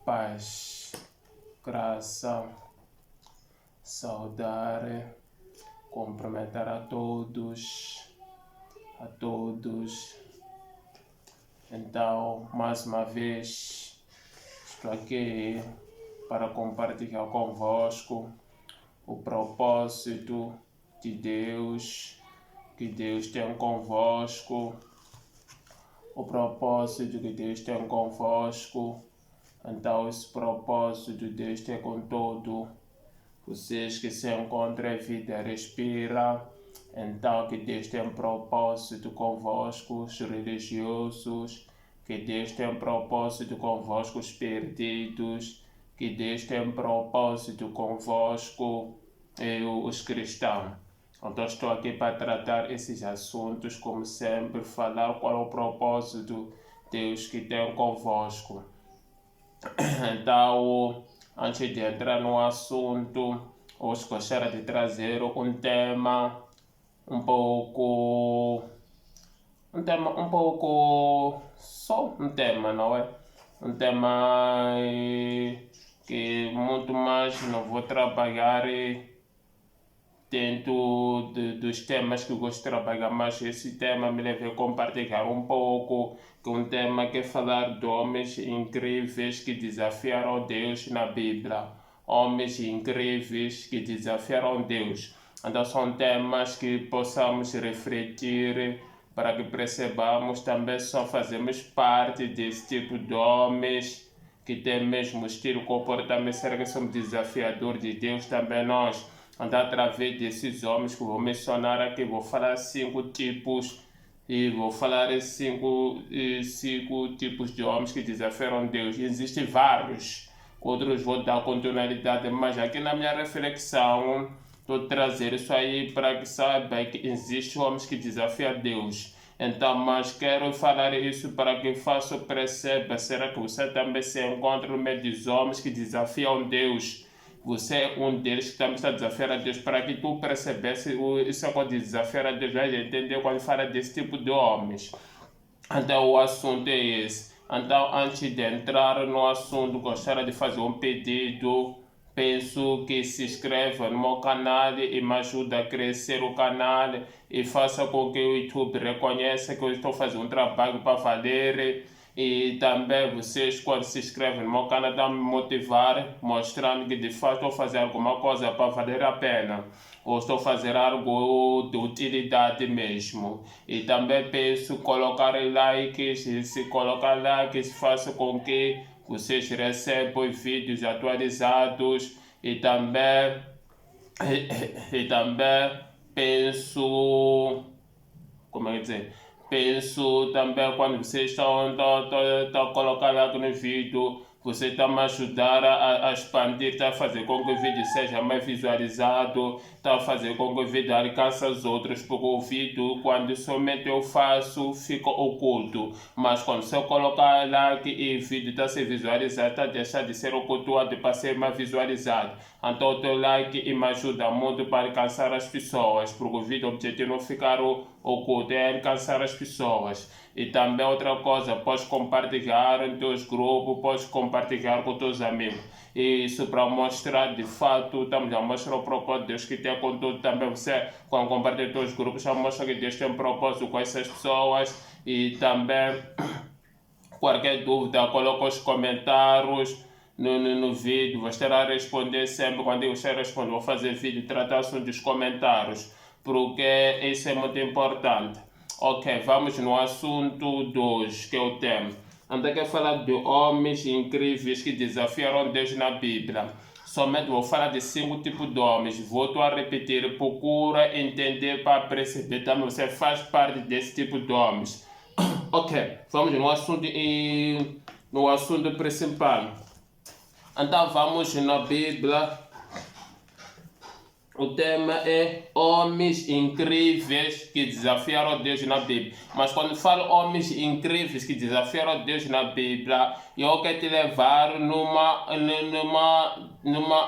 Paz, graça, saudade, cumprimentar a todos, a todos. Então, mais uma vez, estou aqui para compartilhar convosco o propósito de Deus, que Deus tem convosco, o propósito que Deus tem convosco. Então, esse propósito de Deus tem com todo vocês que se encontram em vida e respira. Então, que Deus tem propósito convosco, os religiosos, que Deus tem propósito convosco, os perdidos, que Deus tem propósito convosco, os cristãos. Então, estou aqui para tratar esses assuntos, como sempre, falar qual é o propósito de Deus que tem convosco. Então, antes de entrar no assunto, hoje gostaria de trazer um tema só um tema, não é? Um tema que muito mais não vou trabalhar dentro dos temas que eu gosto de trabalhar, mas esse tema me leva a compartilhar um pouco, que um tema que é falar de homens incríveis que desafiaram Deus na Bíblia. Homens incríveis que desafiaram Deus. Então são temas que possamos refletir para que percebamos também só fazemos parte desse tipo de homens que tem mesmo estilo comportamento. Será que somos desafiadores de Deus também nós? Então, através desses homens que vou mencionar aqui, vou falar 5 tipos e vou falar cinco tipos de homens que desafiaram Deus. Existem vários, outros vou dar continuidade, mas aqui na minha reflexão estou trazer isso aí para que saiba que existem homens que desafiam Deus. Então, mas quero falar isso para que faça perceba, será que você também se encontra no meio dos homens que desafiam Deus? Você é um deles que também está desafiando a Deus, para que tu percebesse isso é de desafiar a Deus, vai entender quando fala desse tipo de homens. Então o assunto é esse. Então, antes de entrar no assunto, gostaria de fazer um pedido. Peço que se inscreva no meu canal e me ajude a crescer o canal e faça com que o YouTube reconheça que eu estou fazendo um trabalho para valer. E também vocês, quando se inscrevem no meu canal, estão me motivar, mostrando que de fato estou fazendo alguma coisa para valer a pena, ou estou fazendo algo de utilidade mesmo. E também peço colocar likes, e se colocar likes faça com que vocês recebam vídeos atualizados e também penso, como é que dizer? Penso também quando vocês estão a colocar lá no vídeo, você está me ajudar a expandir, está a fazer com que o vídeo seja mais visualizado, está a fazer com que o vídeo alcance os outros, porque o vídeo, quando somente eu faço, fica oculto. Mas quando você colocar like e o vídeo está a ser visualizado, está a deixar de ser ocultuado para ser mais visualizado. Então o teu like me ajuda muito para alcançar as pessoas, porque o vídeo objetivo não ficar oculto, é alcançar as pessoas. E também outra coisa, podes compartilhar em teus grupos, podes compartilhar com teus amigos. E isso para mostrar, de fato, estamos a mostrar o propósito de Deus que tem com tudo. Também você, quando compartilha em teus grupos, já mostra que Deus tem um propósito com essas pessoas. E também, qualquer dúvida, coloca os comentários no vídeo. Vou estar a responder sempre. Quando eu estiver a responder, vou fazer vídeo, tratar dos comentários, porque isso é muito importante. Ok, vamos no assunto 2, que é o tema. Ando a falar de homens incríveis que desafiaram Deus na Bíblia. Somente vou falar de 5 tipos de homens. Volto a repetir, procura entender para perceber também você faz parte desse tipo de homens. Ok, vamos no assunto principal. Então vamos na Bíblia. O tema é homens incríveis que desafiaram Deus na Bíblia. Mas quando falo homens incríveis que desafiaram Deus na Bíblia, eu quero te levar numa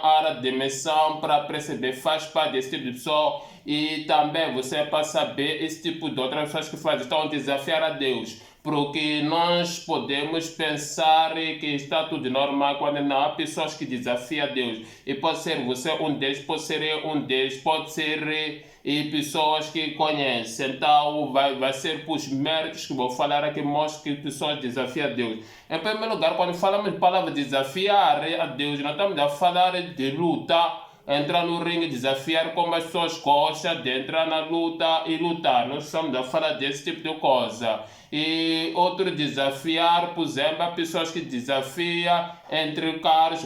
área de missão para perceber, faz parte desse tipo de pessoa. E também você para saber esse tipo de outras pessoas que estão a desafiar a Deus. porque nós podemos pensar que está tudo normal quando não há pessoas que desafiam Deus. E pode ser você um deles, pode ser eu um deles, pode ser pessoas que conhecem. Então vai ser por os méritos que vou falar aqui, mostra que pessoas desafiam Deus. Em primeiro lugar, quando falamos de palavra desafiar a Deus, nós estamos a falar de luta. Entrar no ringue, desafiar como as pessoas gostam de entrar na luta e lutar. Nós estamos a falar desse tipo de coisa. E outro desafiar, por exemplo, há pessoas que desafiam entre carros,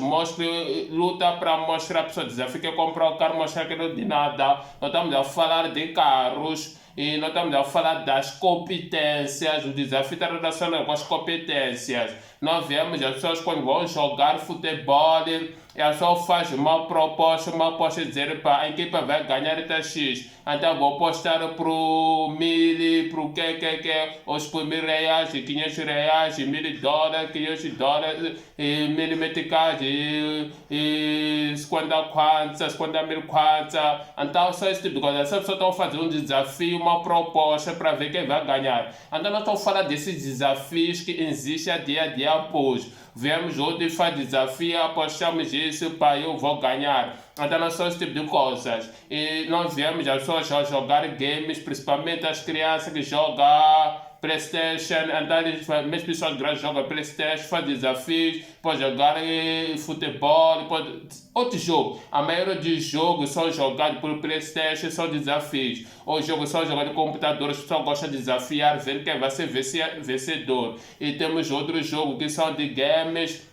luta para mostrar a pessoa desafia que comprar o carro, mostrar que não de nada. Nós estamos a falar de carros. E nós estamos a falar das competências, o desafio está relacionado com as competências. Nós vemos as pessoas quando vão jogar futebol, e a pessoa faz uma proposta dizer para a equipa vai ganhar até X. Então vou postar para o 1000, para o que, os por R$1000, R$500, $1000, $500, mil meticais, e 50 quantas, 50 mil quantas. Então só esse tipo de coisa. As pessoas estão fazendo um desafio, uma proposta para ver quem vai ganhar. Então nós estamos falando desses desafios que existem dia a dia após. Vemos outros faz desafio, apostamos isso para eu vou ganhar. Então não são esse tipo de coisas. E nós vemos as pessoas a jogar games, principalmente as crianças que jogam PlayStation, então mesmo pessoas grandes jogam PlayStation, fazem desafios, pode jogar futebol, outro jogo. A maioria dos jogos são jogados por PlayStation, são desafios. Os jogos são jogados no computador, as pessoas gostam de desafiar, ver quem vai ser vencedor. E temos outros jogos que são de games.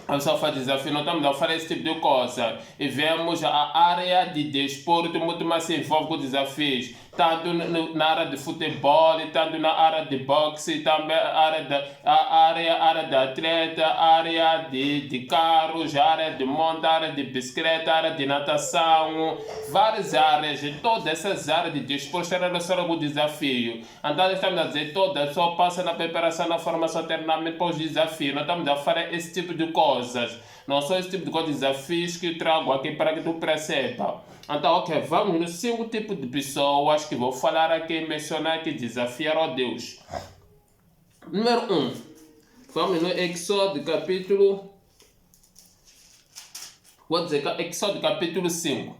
A pessoa faz desafio, não estamos a falar esse tipo de coisa. E vemos a área de desporto muito mais se envolve com desafios. Tanto na área de futebol, tanto na área de boxe, também a área de atleta, a área de carros, a área de monta, a área de bicicleta, a área de natação, várias áreas. E todas essas áreas de desporto estão relacionadas com o desafio. Então estamos a dizer, todas só passam na preparação, na formação, treinamento para os desafios. Nós estamos a falar esse tipo de coisas. Não são esse tipo de coisas, desafios que trago aqui para que tu perceba. Então, ok, vamos nos 5 tipos de pessoas que vou falar aqui, mencionar que desafiaram a Deus. Número 1. Vamos no Exódio capítulo... Vou dizer Exódio capítulo 5.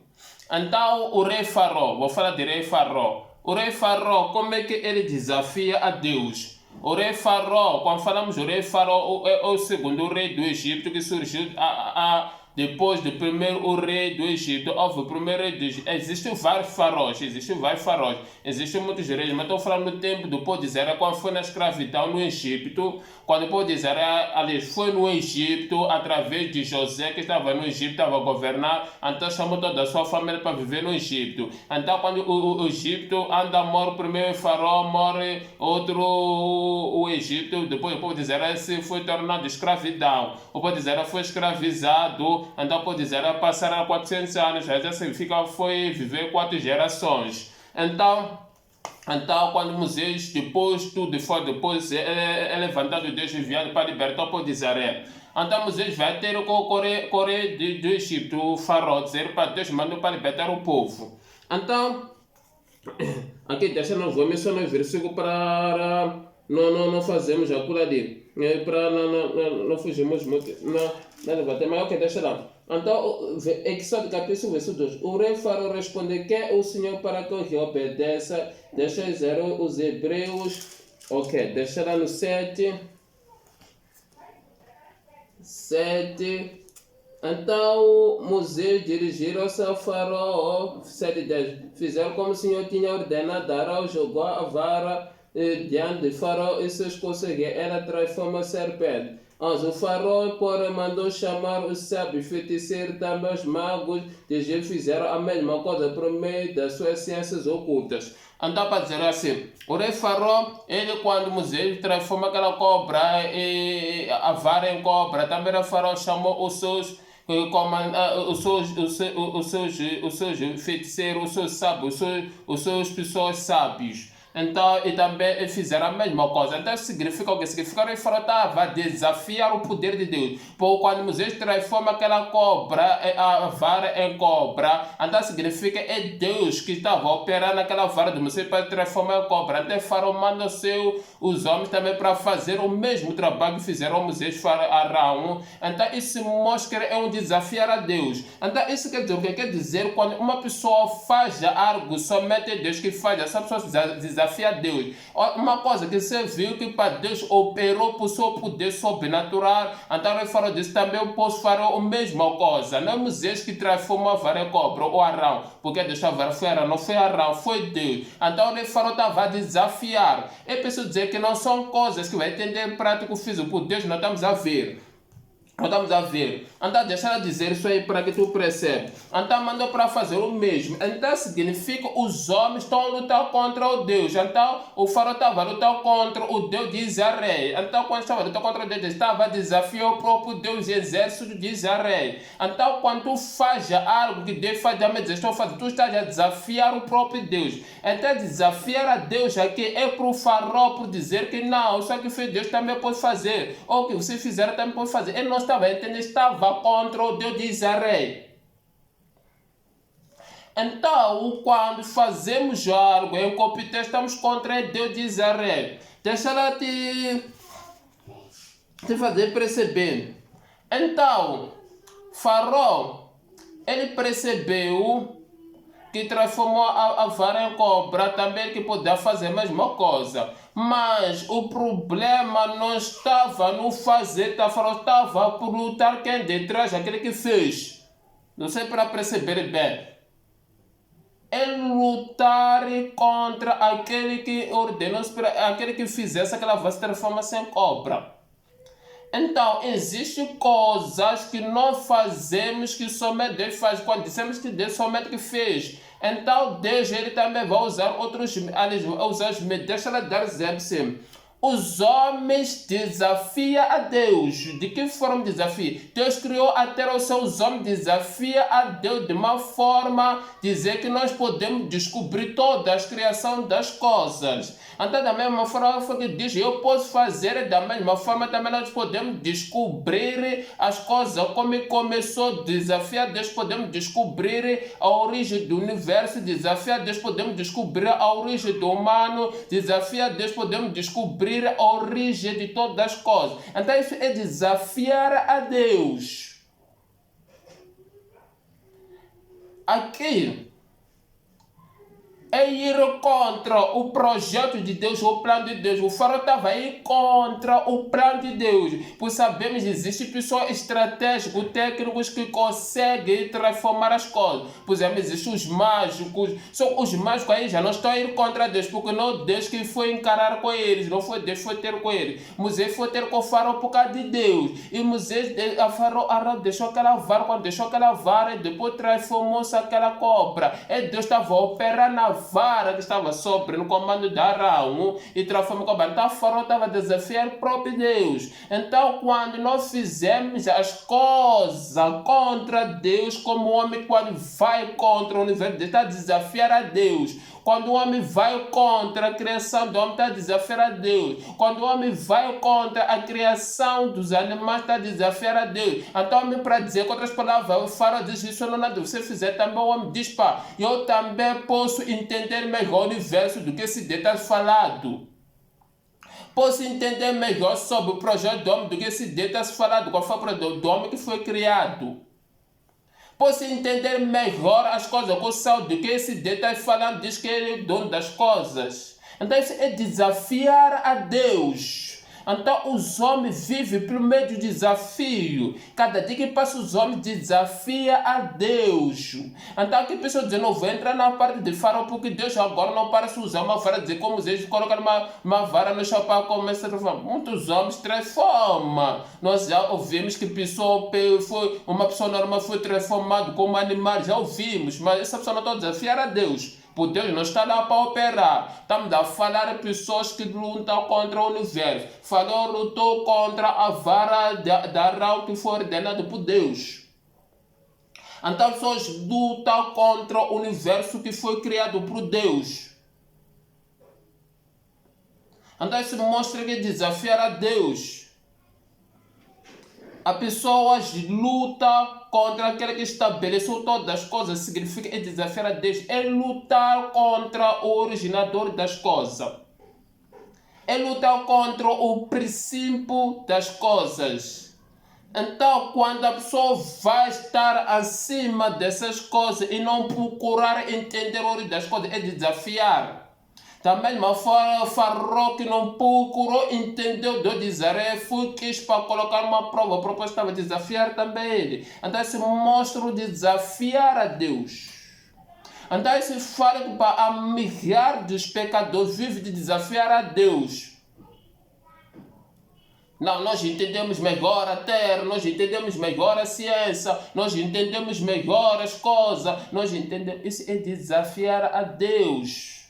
Então, o rei Faraó, vou falar de rei Faraó. O rei Faraó, como é que ele desafia a Deus? O rei Faraó, quando falamos do rei Faraó, é o segundo rei do Egito que surgiu depois do primeiro rei do Egito. Houve o primeiro rei do Egito. Existem vários faraós, existem muitos reis, mas estou falando no tempo do povo de Israel, quando foi na escravidão no Egito, quando o povo de Israel, aliás, foi no Egito, através de José, que estava no Egito, estava a governar, então chamou toda a sua família para viver no Egito. Então, quando o Egito anda, morre o primeiro faraó, morre outro, o Egito, depois o povo de Israel se foi tornado escravidão. O povo de Israel foi escravizado, então o povo de Israel passaram 400 anos, aí significa foi viver 4 gerações. Então, quando Moisés, depois é levantado Deus enviado para libertar o povo de Israel. Então Moisés vai ter o rei do Egito, o faraó, dizer para Deus, mandou para libertar o povo. Então, aqui deixa nós vamos mencionar o versículo para não fazermos aquilo ali. Para não fugirmos muito. Não debater, mas ok, deixa lá. Então, Exódio capítulo 2. O rei Faraó responde: quem é o Senhor para que eu lhe obedeça? Deixa os hebreus. Ok, deixa lá no 7. Então Moisés dirigiram-se ao Faraó. 7:10. Fizeram como o Senhor tinha ordenado. Arão jogou a vara diante de Faraó e seus conselheiros. Ela transformou a serpente. O faraó, porém, mandou chamar os sábios, feiticeiros, também os magos, e eles fizeram a mesma coisa por meio das suas ciências ocultas. Então, para dizer assim, o rei faraó, ele quando Moisés transforma aquela cobra, a vara em cobra, também o faraó chamou os seus feiticeiros, os seus sábios, os seus pessoas sábios. Então, e também fizeram a mesma coisa. Então, significa o que? Significa que o faraó estava a desafiar o poder de Deus. Porque quando Moisés transforma aquela cobra, a vara em cobra, então significa é Deus que estava a operar naquela vara de Moisés para transformar em cobra. Então, o faraó manda os homens também para fazer o mesmo trabalho que fizeram Moisés e Arão. Então, isso mostra que é um desafiar a Deus. Então, isso quer dizer o que? Quer dizer, quando uma pessoa faz algo, somente é Deus que faz, essa pessoa desafia a Deus. Uma coisa que você viu que para Deus operou por seu poder sobrenatural, então ele falou disso, também eu posso fazer a mesma coisa. Não é Moisés que transformou a vara em cobra ou Arão, porque Deus estava foi Arão, não foi Arão, foi Deus. Então ele falou estava a desafiar. Eu preciso dizer que não são coisas que vai entender em prático físico, por Deus não estamos a ver. Estamos a ver. Então deixa ela dizer isso aí para que tu percebas. Então mandou para fazer o mesmo. Então significa que os homens estão a lutar contra o Deus. Então o faraó estava a lutar contra o Deus de Israel. Então quando estava a lutar contra o Deus, estava a desafiar o próprio Deus e exército de Israel. Então quando tu faz algo que Deus faz, tu estás a desafiar o próprio Deus. Então desafiar a Deus aqui é para o faraó por dizer que não, só que foi Deus também pode fazer. Ou que você fizer também pode fazer. Ele não estava entendendo, estava contra o Deus de Israel. Então, quando fazemos algo em competência, estamos contra o Deus de Israel. Deixa ela te fazer perceber. Então, Faraó, ele percebeu que transformou a vara em cobra, também que podia fazer a mesma coisa. Mas o problema não estava no fazer, estava por lutar quem detrás, aquele que fez. Não sei para perceber bem. É lutar contra aquele que ordenou, aquele que fizesse aquela vasta transformação em cobra. Então, existem coisas que nós fazemos que somente Deus faz. Quando dissemos que Deus somente que fez, então Deus ele também vai usar outros meios. Deixa ela dar exemplo sim. Os homens desafiam a Deus. De que forma desafia? Deus criou a terra, os seus homens desafiam a Deus de uma forma dizer que nós podemos descobrir toda a criação das coisas. Então, da mesma forma que diz, eu posso fazer, da mesma forma também nós podemos descobrir as coisas. Como começou, desafiar Deus, podemos descobrir a origem do universo, desafiar Deus, podemos descobrir a origem do humano, desafiar Deus, podemos descobrir a origem de todas as coisas. Então isso é desafiar a Deus. Aqui é ir contra o projeto de Deus, o plano de Deus. O faraó estava aí contra o plano de Deus. Pois sabemos que existem pessoas estratégicas, técnicos que conseguem transformar as coisas. Por exemplo, existem os mágicos. Só os mágicos aí já não estão a ir contra Deus, porque não Deus que foi encarar com eles, não foi Deus que foi ter com eles. Moisés foi ter com o faraó por causa de Deus. E Moisés, a faraó deixou aquela vara, quando deixou aquela vara, depois transformou-se aquela cobra. E Deus estava a operar na vara que estava sobre no comando de Arão e transformou em cobra. Então a faraó estava a desafiar o próprio Deus. Então quando nós fizemos as coisas contra Deus, como o homem quando vai contra o universo, está a desafiar a Deus. Quando o homem vai contra a criação do homem, está a desafiar a Deus. Quando o homem vai contra a criação dos animais, está a desafiar a Deus. Então, homem, para dizer, com outras palavras, o faraó diz isso não nada. Se você fizer também, o homem diz, pá, eu também posso entender melhor o universo do que esse Deus está falado. Posso entender melhor sobre o projeto do homem do que esse Deus está falado. Qual foi o projeto do homem que foi criado? Posso entender melhor as coisas com o céu do que esse Deus está falando, diz que ele é o dono das coisas. Então isso é desafiar a Deus. Então os homens vivem por meio do desafio. Cada dia que passa os homens desafiam a Deus. Então aqui a pessoa diz, não vou entrar na parte de faraó, porque Deus agora não parece usar uma vara, dizer como eles colocam uma vara no chão para começar a transformar. Muitos homens transformam. Nós já ouvimos que uma pessoa normal foi transformada como animal, já ouvimos, mas essa pessoa não está a desafiar a Deus. Por Deus não está lá para operar. Estamos a falar de pessoas que lutam contra o universo. Lutou contra a vara da Arão que foi ordenada por Deus. Então pessoas lutam contra o universo que foi criado por Deus. Então isso mostra que desafiar a Deus. A pessoa luta contra aquele que estabeleceu todas as coisas, significa desafiar a Deus. É lutar contra o originador das coisas. É lutar contra o princípio das coisas. Então, quando a pessoa vai estar acima dessas coisas e não procurar entender a origem das coisas, é desafiar. Da mesma forma, Faraó que não procurou entender o Deus de Israel, quis para colocar uma prova, a proposta estava desafiar também ele. Então, se mostra o desafiar a Deus. Então, se fala que para a milhares dos pecadores vive de desafiar a Deus. Não, nós entendemos melhor a terra, nós entendemos melhor a ciência, nós entendemos melhor as coisas, nós entendemos. Isso é desafiar a Deus.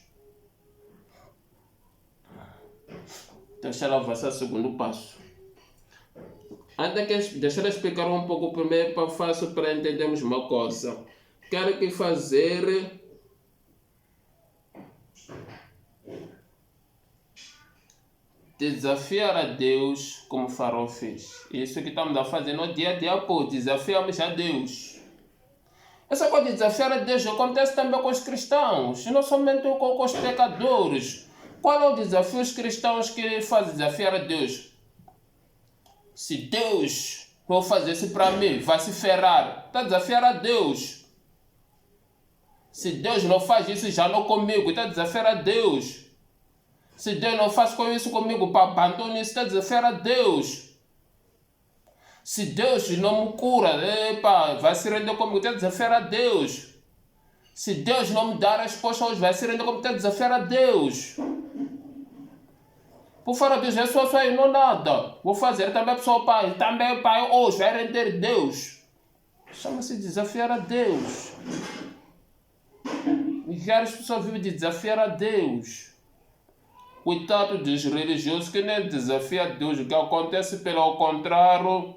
Deixa eu avançar o segundo passo. Deixa eu explicar um pouco primeiro para fácil para entendermos uma coisa. Quero que fazer desafiar a Deus como Faraó fez. Isso que estamos a fazer no dia a dia, pô, desafiamos a Deus. Essa coisa de desafiar a Deus acontece também com os cristãos, não somente com os pecadores. Qual é o desafio dos cristãos que fazem desafiar a Deus? Se Deus não fazer isso para mim, vai se ferrar. Está a desafiar a Deus. Se Deus não faz isso já não comigo, está a desafiar a Deus. Se Deus não faz isso comigo, para abandonar isso, está a desafiar a Deus. Se Deus não me cura, vai se render comigo, está a desafiar a Deus. Se Deus não me dá a resposta hoje, vai se render comigo, está a desafiar a Deus. Por fora Deus, é só aí, não nada. Vou fazer também a pessoa, pai, também pai, hoje vai render Deus. Chama-se desafiar a Deus. Milhares de pessoas vivem de desafiar a Deus. Coitado dos religiosos que nem desafiam a Deus. O que acontece pelo contrário.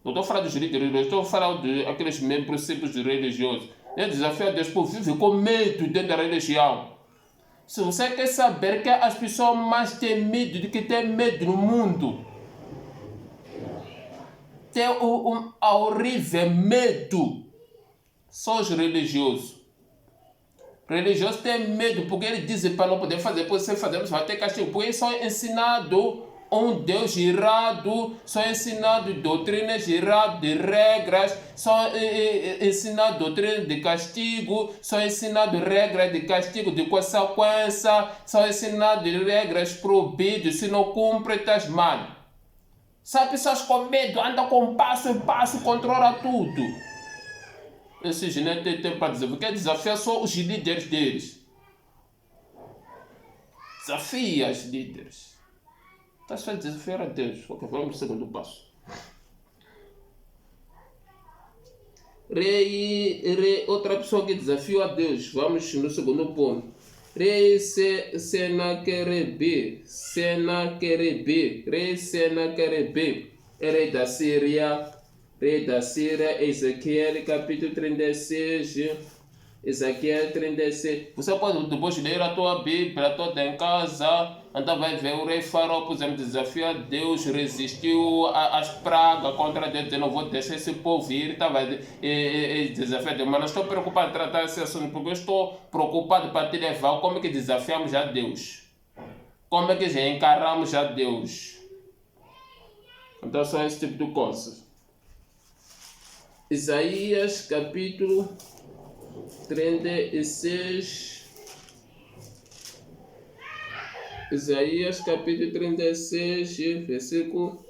Não estou falando dos religiosos, estou falando daqueles membros simples religiosos. Nem desafiam a Deus por viver com medo dentro da religião. Se você quer saber que as pessoas mais têm medo do que têm medo no mundo, tem um horrível medo, são os religiosos. Religiosos têm medo porque eles dizem para não poder fazer, porque se fazermos vai ter castigo, porque eles são ensinados um Deus errado, são ensinados doutrinas erradas, de regras, são ensinados doutrinas de castigo, são ensinados regras de castigo, de consequência, são ensinados regras proibidas, se não cumpre, estás mal. Sabe, pessoas com medo, andam com passo em passo, controla tudo. Esses nem tem tempo para dizer, porque desafia só os líderes deles. Desafia os líderes. Estás a desafiar a Deus. Ok, vamos ao segundo passo. Outra pessoa que desafiou a Deus. Vamos no segundo ponto. Rei Senaquerib. Rei da Síria. Ezequiel capítulo 36. Ezequiel 36. Você pode depois ler a tua Bíblia toda em casa. Então vai ver o rei Faraó, por exemplo, desafia Deus, resistiu às pragas contra Deus. Eu não vou deixar esse povo ir. Estava desafiar Deus. Mas não estou preocupado em tratar esse assunto, porque eu estou preocupado para te levar. Como é que desafiamos a Deus? Como é que já encaramos a Deus? Então são esse tipo de coisas. Isaías capítulo 36. Isaías capítulo 36, versículo.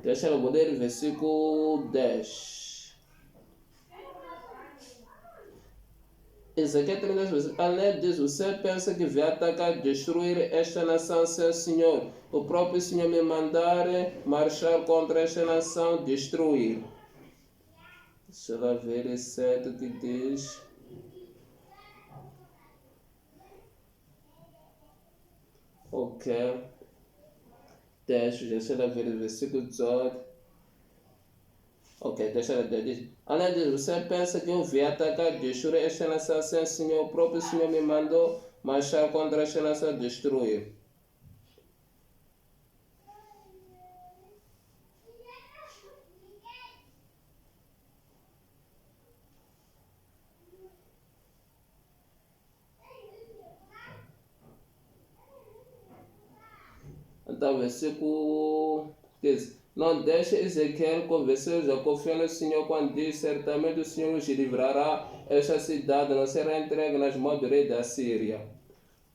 Deixa eu mudar o versículo 10. Ezequiel 36, além disso, você pensa que vai atacar, destruir esta nação, seu Senhor? O próprio Senhor me mandar marchar contra esta nação, destruir. Deixa eu ver certo que diz. Ok. Deixa eu ver o versículo 18. Ok, deixa eu ver. Além disso, você pensa que eu vim atacar, destruir esta nação, sem Senhor? O próprio Senhor me mandou marchar contra esta nação, destruir. Então, versículo 15. Não deixe Ezequiel convencer já confia no Senhor quando diz: certamente o Senhor nos livrará, esta cidade não será entregue nas mãos do rei da Síria.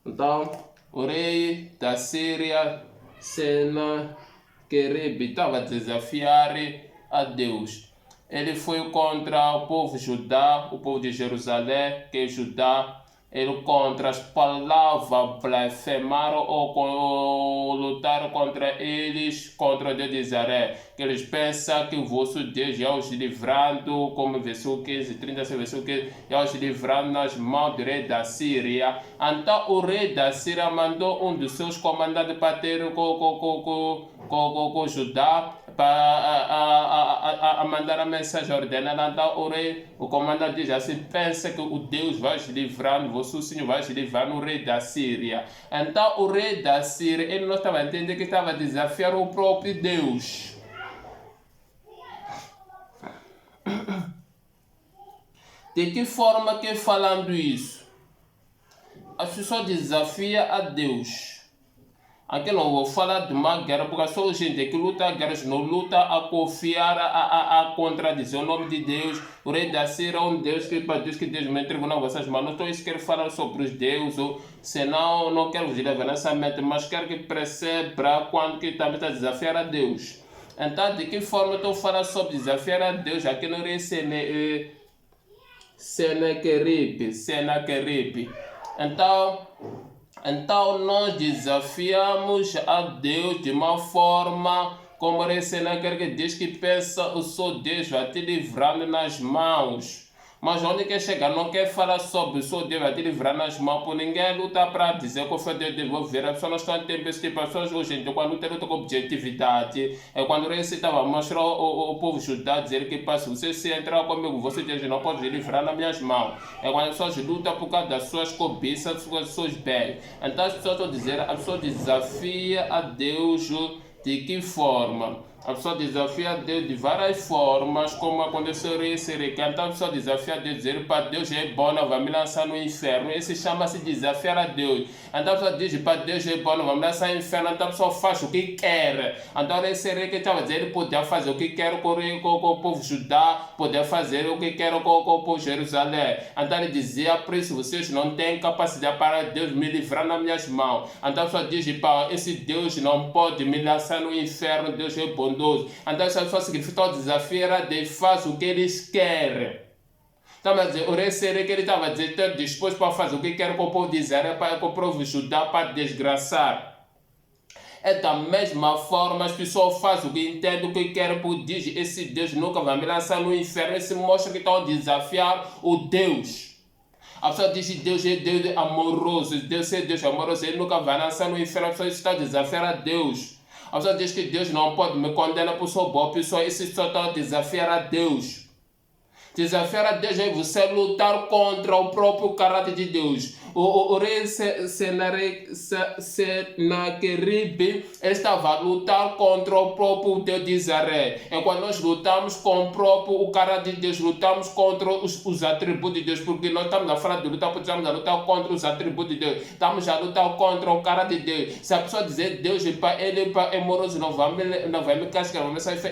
Então, o rei da Síria, Senaqueribe, estava a desafiar a Deus. Ele foi contra o povo Judá, o povo de Jerusalém, que é Judá. Ele contra as palavras blasfemaram ou lutaram contra eles, contra o Deus de Israel. Que eles pensam que o vosso Deus já os livrando, como versículo 15, 36, versículo 15, já os livrando nas mãos do rei da Síria. Então o rei da Síria mandou um dos seus comandantes para ter com Judá, para mandar a mensagem ordenada. Então o comandante diz assim: pensa que o Deus vai te livrar, o vosso Senhor vai te livrar no rei da Síria. Então o rei da Síria, ele não estava entendendo que estava a desafiar o próprio Deus. De que forma que falando isso? As pessoas desafiam a Deus. Aqui não vou falar de uma guerra, porque só gente que luta guerras não luta a confiar, a contradizer o nome de Deus. O rei da Síria é um Deus que Deus me entregou nas vossas mãos. Não estou a querer falar sobre os deuses, senão não quero vos levar nessa mente, mas quero que perceba quando que também está a desafiar a Deus. Então, de que forma estou a falar sobre desafiar a Deus? Aqui no rei Senaqueribe. Então nós desafiamos a Deus de uma forma como o rei Senaqueribe diz que pensa o seu Deus vai te livrando nas mãos. Mas onde quer chegar, não quer falar sobre o seu Deus vai te livrar nas mãos, por ninguém luta para dizer que o Deus devolver. As pessoas não estão tendo esse tipo de pessoas hoje, então quando tem luta com objetividade, é quando o rei estava mostrando o povo judeu dizer que se você se entrar comigo, você Deus não pode livrar nas minhas mãos. É quando as pessoas lutam por causa das suas cobiças, dos seus bens. Então as pessoas estão dizendo, a pessoa desafia a Deus de que forma? A pessoa desafia Deus de várias formas, como aconteceu em Sereca. Então a pessoa desafia Deus, dizer para Deus é bom, não vai me lançar no inferno. Esse chama-se desafiar a Deus. Então a pessoa diz para Deus é bom, não vai me lançar no inferno. Então a pessoa faz o que quer. Então em Sereca estava dizendo, ele podia fazer o que quer com o povo Judá, podia fazer o que quer com o povo Jerusalém. Então ele dizia, por isso vocês não têm capacidade para Deus me livrar nas minhas mãos. Então a pessoa diz, esse Deus não pode me lançar no inferno, Deus é bom. Então essa pessoa significa desafiar a Deus, faz o que eles querem. Então, mas o rei Sereca que ele estava disposto para fazer o que quer com o povo de Israel, para o povo judeu, para desgraçar. É da mesma forma, as pessoas fazem o que entendem, o que querem, porque diz, esse Deus nunca vai me lançar no inferno. Esse mostra que estão a desafiar o Deus. A pessoa diz que Deus é Deus amoroso, Deus é Deus amoroso, ele nunca vai lançar no inferno. A pessoa está a desafiar a Deus. A pessoa diz que Deus não pode me condenar por sua boa pessoa. Esse só está a desafiar a Deus. Desafiar a Deus é você lutar contra o próprio caráter de Deus. O rei Senaqueribe estava a lutar contra o próprio Deus de Israel. É quando nós lutamos com o caráter de Deus, lutamos contra os atributos de Deus, porque nós estamos a falar de lutar, porque estamos a lutar contra os atributos de Deus. Estamos a lutar contra o caráter de Deus. Se a pessoa dizer Deus ele é amoroso, não vai me cascar,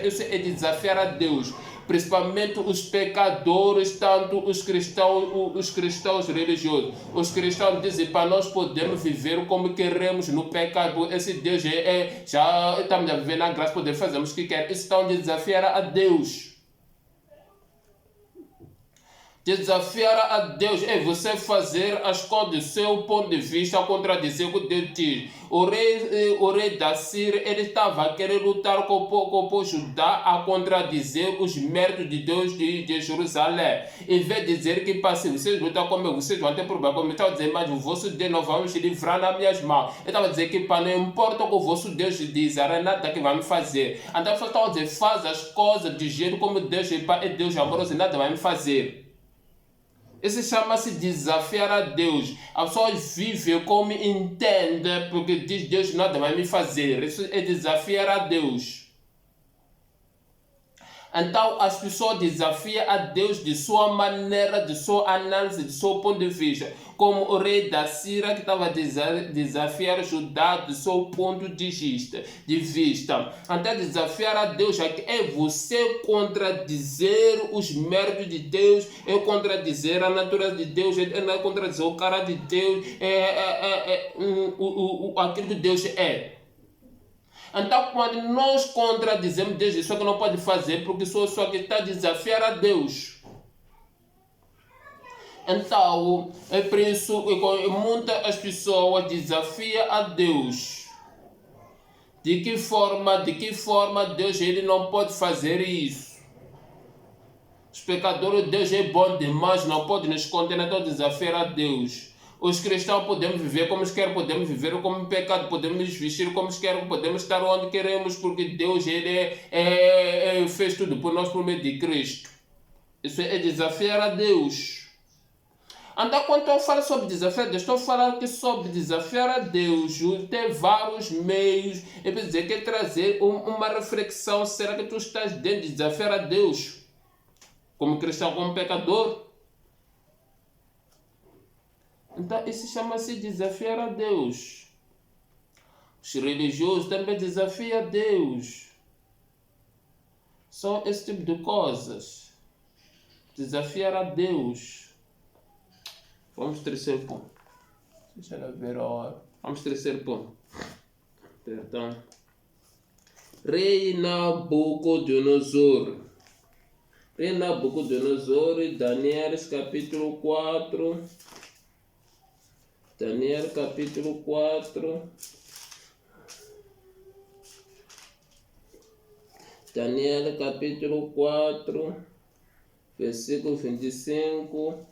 isso é desafiar a Deus. Principalmente os pecadores, tanto os cristãos religiosos. Os cristãos dizem para nós podemos viver como queremos no pecado. Esse Deus já estamos a viver na graça, podemos fazer o que quer. Isso está onde desafiar a Deus. Desafiar a Deus é você fazer as coisas do seu ponto de vista, contradizer o que Deus diz. O rei da Síria, ele estava a querer lutar com o povo judeu a contradizer os méritos de Deus de Jerusalém. Em vez de dizer que se vocês lutam comigo, vocês vão ter problema comigo. Ele estava dizendo, mas o vosso Deus não vai me livrar nas minhas mãos. Ele estava dizendo que não importa o vosso Deus de Israel, nada que vai me fazer. Então a pessoa estava dizendo, faz as coisas de jeito como Deus é Deus amoroso e nada vai me fazer. Isso chama-se desafiar a Deus. A pessoa vive como entende, porque diz Deus nada vai me fazer. Isso é desafiar a Deus. Então as pessoas desafiam a Deus de sua maneira, de sua análise, de seu ponto de vista. Como o rei da Síria que estava a desafiar Judá do seu ponto de vista. Então desafiar a Deus é você contradizer os méritos de Deus, é contradizer a natureza de Deus, é contradizer o cara de Deus, aquilo que Deus é. Então, quando nós contradizemos Deus, isso é que não pode fazer, porque só que está a desafiar a Deus. Então, é por isso que muitas pessoas desafiam a Deus. De que forma Deus ele não pode fazer isso? Os pecadores, Deus é bom demais, não pode nos condenar, então desafiar a Deus. Os cristãos podemos viver como queremos, podemos viver como pecado, podemos vestir como queremos, podemos estar onde queremos, porque Deus ele fez tudo por nós por meio de Cristo. Isso é desafiar a Deus. Então, quando eu falo sobre desafiar a Deus, estou falando que sobre desafiar a Deus tem vários meios. É para dizer que é trazer uma reflexão. Será que tu estás dentro de desafiar a Deus? Como cristão, como pecador? Então, isso chama-se desafiar a Deus. Os religiosos também desafiam a Deus. São esse tipo de coisas. Desafiar a Deus. Vamos terceiro ponto. Deixa eu ver a hora. Vamos terceiro ponto. Perdão. Rei Nabucodonosor. Rei Nabucodonosor, Daniel capítulo 4. Daniel capítulo 4. Daniel capítulo 4, versículo 25.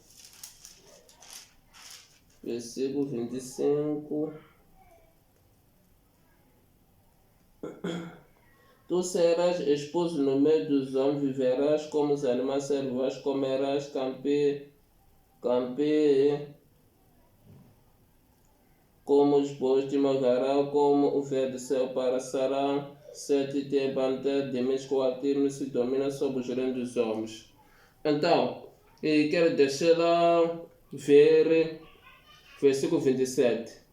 Versículo 25. Tu serás exposto no meio dos homens, viverás como os animais selvagens, comerás campe como os bois, te magarão como o verde céu, passarão 7 tempos antes de me escoatir, se domina sobre os reinos dos homens. Então, quero deixar lá ver versículo 27.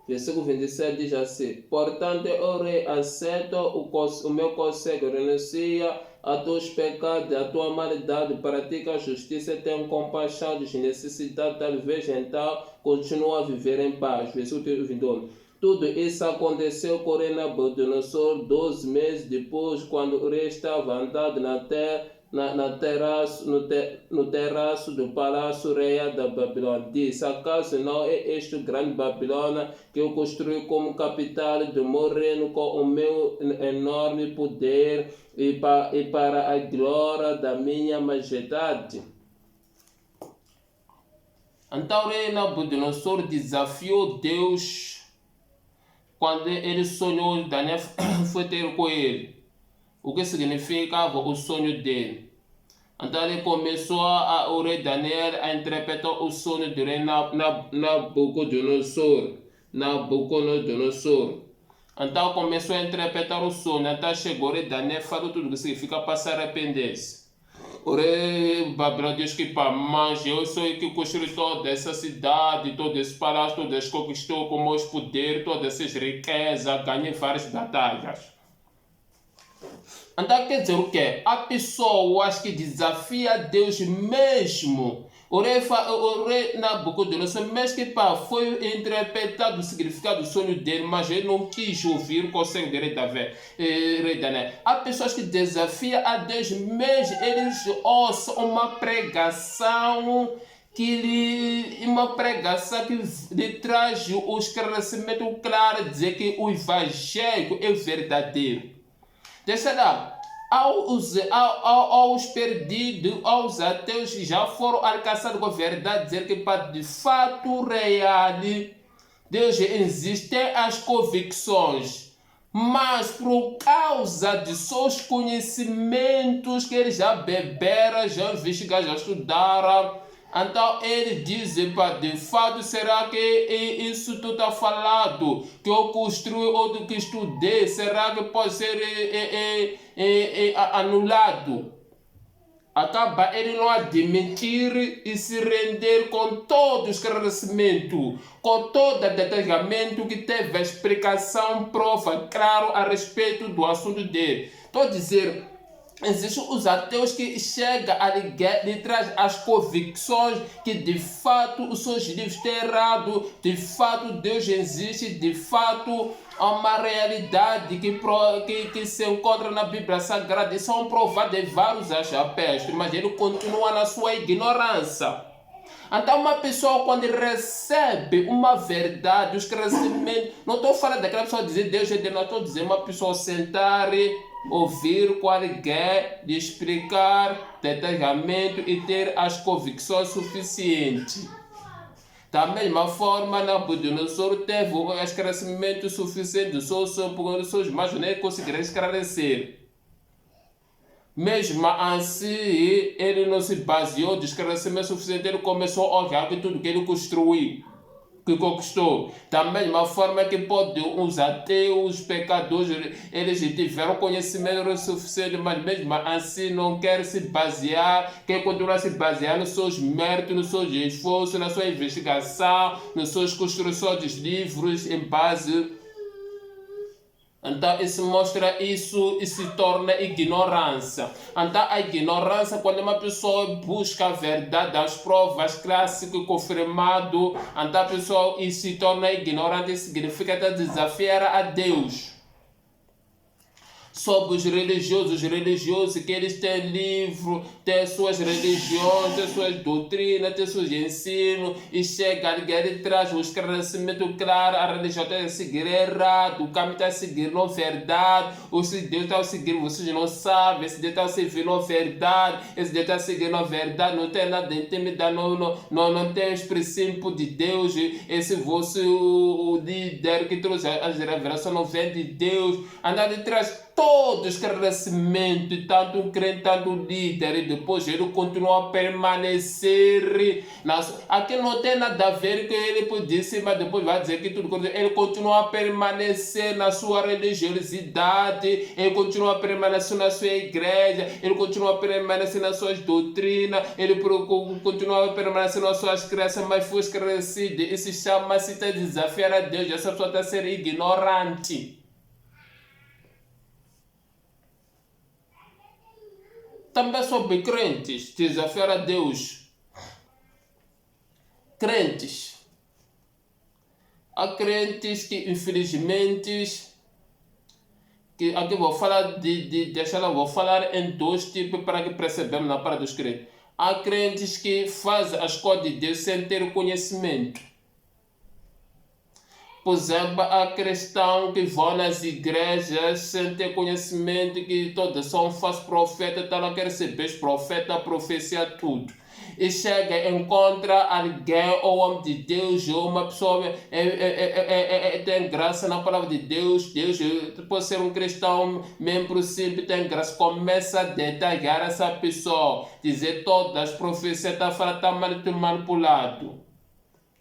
Versículo 27 diz assim: portanto, o rei aceita o meu conselho, renuncia a teus pecados, a tua maldade, pratica a justiça, tem compaixão dos necessitados, talvez então continua a viver em paz. Versículo 28. Tudo isso aconteceu com o rei Nabucodonosor 12 meses depois, quando o rei estava andando no terraço do palácio real da Babilônia. Disse: acaso não é este o grande Babilônia que eu construí como capital do meu reino com o meu enorme poder e para a glória da minha majestade? Então o rei Nabucodonosor desafiou Deus quando ele sonhou. Daniel foi ter com ele. O que significava o sonho dele. Então ele começou o rei Daniel a interpretar o sonho do rei Nabucodonosor. Então começou a interpretar o sonho. Então chegou o rei Daniel, falou tudo o que significa para se arrepender-se. O rei Babilônia diz que mas eu sou o que construí toda essa cidade, todo esse palácio, todo esse conquistou com meus poderes, todas essas riquezas, ganhei várias batalhas. Então quer dizer o quê? Há pessoas que desafiam Deus mesmo. O rei Nabucodonosor, mesmo que foi interpretado o significado do sonho dele, mas ele não quis ouvir o conselho do rei Daniel. Há pessoas que desafiam a Deus mesmo. Eles ouçam uma pregação que lhe traz o esclarecimento claro, dizer que o evangelho é verdadeiro. Deixa lá, aos perdidos, aos ateus que já foram alcançados com a verdade, dizer que para de fato real, Deus existe as convicções, mas por causa de seus conhecimentos que eles já beberam, já investigaram, já estudaram, Então eles dizem, pá, de fato, será que isso tudo está falado? Que eu construí ou do que estudei, será que pode ser anulado? Acaba ele não admitir e se render com todo o esclarecimento, com todo o detalhamento que teve a explicação, prova, claro, a respeito do assunto dele. Estou a dizer, existem os ateus que chegam a lhe traz as convicções que de fato os seus livros estão errados, de fato Deus existe, de fato há uma realidade que se encontra na Bíblia Sagrada e são provados de vários aspectos, mas ele continua na sua ignorância. Então uma pessoa quando recebe uma verdade, o esclarecimento, não estou falando daquela pessoa dizer Deus é Deus, não estou dizendo uma pessoa sentar e ouvir com alguém, lhe explicar detalhamento e ter as convicções suficientes. Da mesma forma, Nabucodonosor teve o esclarecimento suficiente do seu sonho, porque os seus irmãos nem conseguiram esclarecer. Mesmo assim, ele não se baseou de esclarecimento suficiente, ele começou a olhar que tudo que ele construiu, que conquistou. Da mesma forma que pode os ateus, os pecadores, eles tiveram conhecimento suficiente, mas mesmo assim não quer se basear, quer continuar a se basear nos seus méritos, nos seus esforços, na sua investigação, nas suas construções de livros em base. Então isso mostra isso e se torna ignorância. Então a ignorância, quando uma pessoa busca a verdade, as provas clássicas confirmado, então a pessoa se torna ignorante, significa desafiar a Deus. Sobre os religiosos que eles têm livro, têm suas religiões, têm suas doutrinas, têm seus ensinos, e chega e traz um esclarecimento claro, a religião está a seguir errado, o caminho está a seguir não verdade, ou se Deus está a seguir, vocês não sabem, esse Deus está a servir não verdade, esse Deus está a seguir não verdade, não tem nada de intimidade, não tem os princípios de Deus, esse vosso líder que trouxe as revelações não vem de Deus, anda de trás todo esclarecimento, tanto um crente, tanto um líder, e depois ele continua a permanecer. Aqui não tem nada a ver com ele podia ser, mas depois vai dizer que tudo. Ele continua a permanecer na sua religiosidade, ele continua a permanecer na sua igreja, ele continua a permanecer nas suas doutrinas, ele continua a permanecer nas suas crenças, mas foi esclarecido. Isso chama-se desafiar a Deus, essa pessoa está a ser ignorante. Também sobre crentes, desafiar a Deus. Crentes. Há crentes que, infelizmente, que aqui vou falar vou falar em dois tipos para que percebamos na parte dos crentes. Há crentes que fazem as coisas de Deus sem ter conhecimento. Por exemplo, há cristãos que vão nas igrejas sem ter conhecimento, que todos são falsos profetas, então não querem saber os profetas, a profecia, tudo. E chega, encontra alguém, ou homem de Deus, ou uma pessoa tem graça na palavra de Deus. Deus pode ser um cristão, membro simples, tem graça. Começa a detalhar essa pessoa, dizer todas as profecias, está manipulado.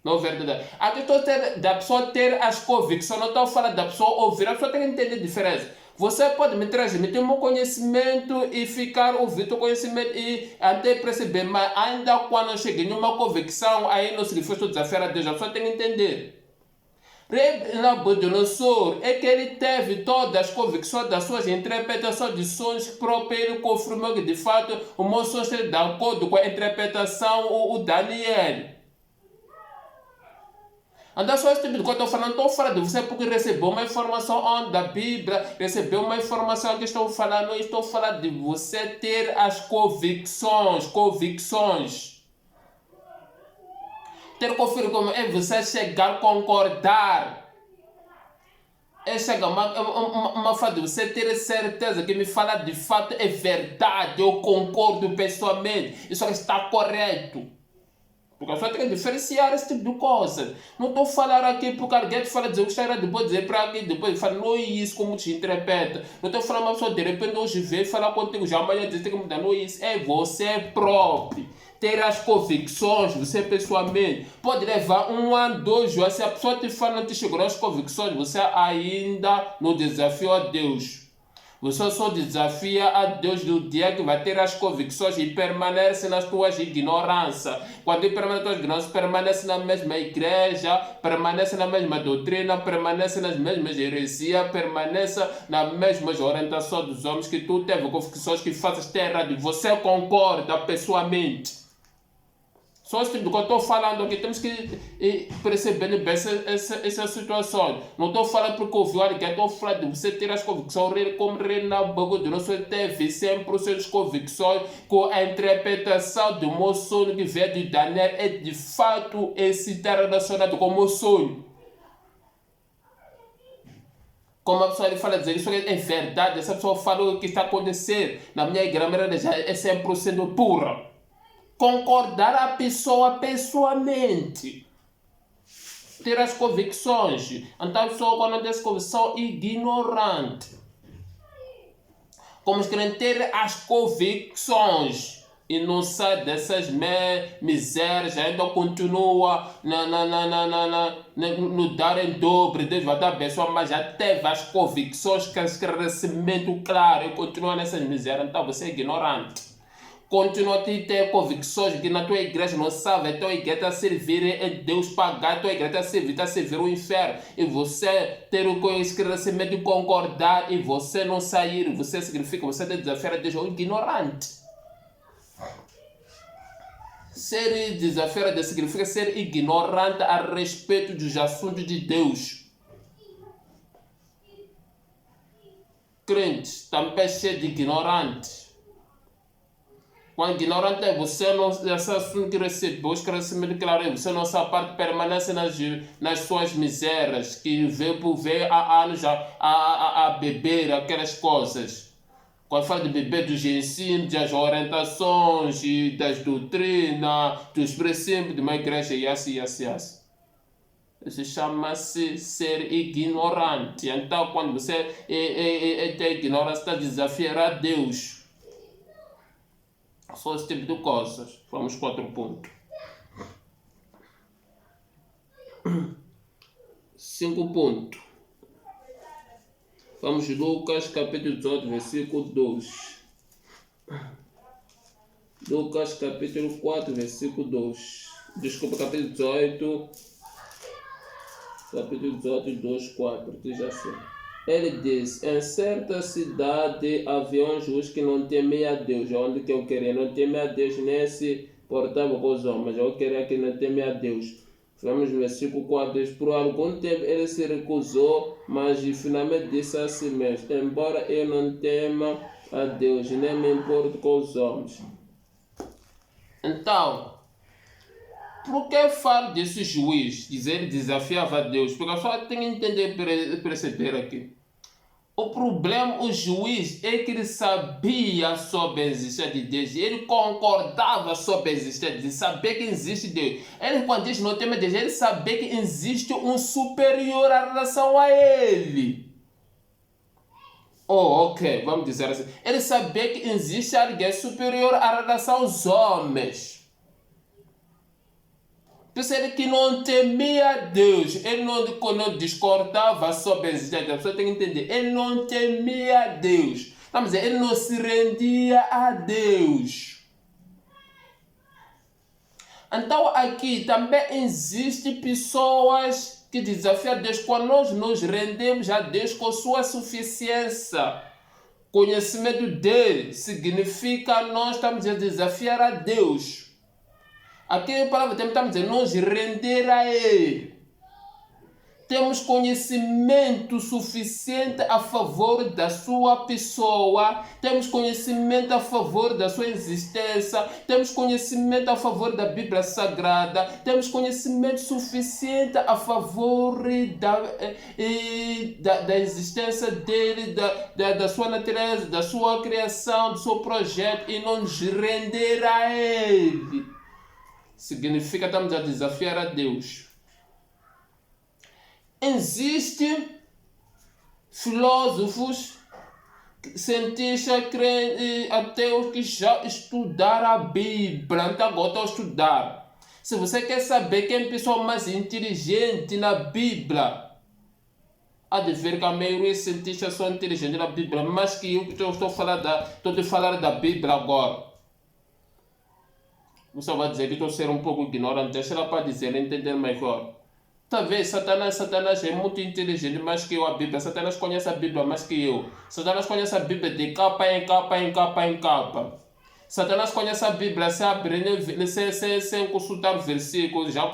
Não é verdade? Aqui estou da pessoa ter as convicções, não estou falando da pessoa ouvir, a pessoa tem que entender a diferença. Você pode me transmitir um conhecimento e ficar ouvindo o conhecimento e até perceber, mas ainda quando eu cheguei numa convicção, aí não significa que estou desafiando a Deus, a pessoa tem que entender. Nabucodonosor é que ele teve todas as convicções das suas interpretações de sonhos próprios, ele confirmou que de fato o meu sonho está de acordo com a interpretação o Daniel. Então, só esse tipo de coisa eu estou falando de você porque recebeu uma informação da Bíblia, recebeu uma informação que estou falando de você ter as convicções. Ter convicções é você chegar a concordar. É chegar uma fase de você ter certeza que me fala de fato é verdade, eu concordo pessoalmente, isso está correto. Porque a pessoa tem que diferenciar esse tipo de coisa. Não estou a falar aqui porque alguém te fala dizer o que está depois dizer para alguém, depois fala, não é isso como te interpreta. Não estou a falar uma pessoa de repente hoje vê falar contigo, já amanhã dizer que mudar, não é isso. É você próprio. Ter as convicções, você pessoalmente. Pode levar 1 ano, 2 anos. Se a pessoa te fala, não te chegou nas convicções, você ainda no desafio a Deus. Você só desafia a Deus do dia que vai ter as convicções e permanece nas tuas ignorâncias. Quando permanece nas tuas ignorâncias, permanece na mesma igreja, permanece na mesma doutrina, permanece nas mesmas heresias, permanece na mesma orientação dos homens que tu teve convicções que fazes ter errado. Você concorda pessoalmente. Só esse tipo de que eu estou falando aqui, temos que perceber bem essa situação. Não estou falando porque ouviu alguém, estou falando de você ter as convicções, como Renato você teve sempre as suas convicções, com a interpretação do meu sonho que veio de Daniel, é de fato esse está relacionado com o meu sonho. Como a pessoa ele fala dizer, isso é verdade, essa pessoa falou o que está acontecendo. Na minha igreja já é 100% pura. Concordar a pessoa pessoalmente. Ter as convicções. Então a pessoa quando tem essa convicção ignorante. Como querem ter as convicções e não sai dessas misérias, ainda continua no dar em dobro, Deus vai dar a pessoa, mas já teve as convicções, que crescimento claro e continua nessas misérias, então você é ignorante. Continua a ter convicções que na tua igreja não sabe, a tua igreja está a servir a Deus pagar, a tua igreja está a servir o inferno. E você ter o crescimento de concordar e você não sair, você significa, você tem desafiar a Deus, é um ignorante. Ser desafiar a Deus significa ser ignorante a respeito dos assuntos de Deus. Crentes também é cheio de ignorantes. Quando ignorante é você, não esse assunto que recebe, busca crescimento claro, você não sabe parte permanece nas suas misérias, que vê há anos a beber aquelas coisas. Quando fala de beber dos ensinos, das orientações, das doutrinas, dos princípios de uma igreja, e assim. Isso chama-se ser ignorante. Então, quando você tem ignorância, está a desafiar a Deus. Só esse tipo de coisas. Vamos 4 pontos. 5 pontos. Vamos Lucas capítulo 18, versículo 2. Lucas capítulo 4, versículo 2. Desculpa, capítulo 18. Capítulo 18, 2, 4. Diz assim. Ele diz, em certa cidade havia um juiz que não temia a Deus. Onde que eu queria? Não temia a Deus, nem se portava com os homens. Eu queria que não temia a Deus. Vamos no versículo 4. Diz, por algum tempo ele se recusou, mas finalmente disse a si mesmo, embora eu não tema a Deus, nem me importo com os homens. Então, por que falo desse juiz? Dizer ele desafiava a Deus. Porque a pessoa tem que entender e perceber aqui. O problema, o juiz, é que ele sabia sobre a existência de Deus. Ele concordava sobre a existência de Deus. Sabia que existe Deus. Ele, quando diz não teme Deus, ele sabia que existe um superior em relação a ele. Ok, vamos dizer assim. Ele sabia que existe alguém superior em relação aos homens. Percebe que não temia Deus, ele não discordava sobre a existência, a pessoa tem que entender, ele não temia Deus, vamos dizer, ele não se rendia a Deus. Então aqui também existem pessoas que desafiam a Deus quando nós nos rendemos a Deus com sua suficiência. Conhecimento dele significa nós estamos a desafiar a Deus. Aqui a palavra estamos dizendo, nos render a Ele. Temos conhecimento suficiente a favor da sua pessoa, temos conhecimento a favor da sua existência, temos conhecimento a favor da Bíblia Sagrada, temos conhecimento suficiente a favor da existência dele, da sua natureza, da sua criação, do seu projeto, e nos render a Ele. significa estamos a desafiar a Deus. Existem filósofos, cientistas, ateus que já estudaram a Bíblia, então agora estão a estudar. Se você quer saber quem é a pessoa mais inteligente na Bíblia, há de ver que a maioria dos cientistas são inteligentes na Bíblia, mas que eu estou a falar da Bíblia agora. Você vai dizer que estou a ser um pouco ignorante, deixa ela para dizer, entender melhor. Talvez Satanás é muito inteligente mais que eu a Bíblia. Satanás conhece a Bíblia mais que eu. Satanás conhece a Bíblia de capa em capa, em capa em capa. Satanás conhece a Bíblia sem abrir, sem consultar o versículo, já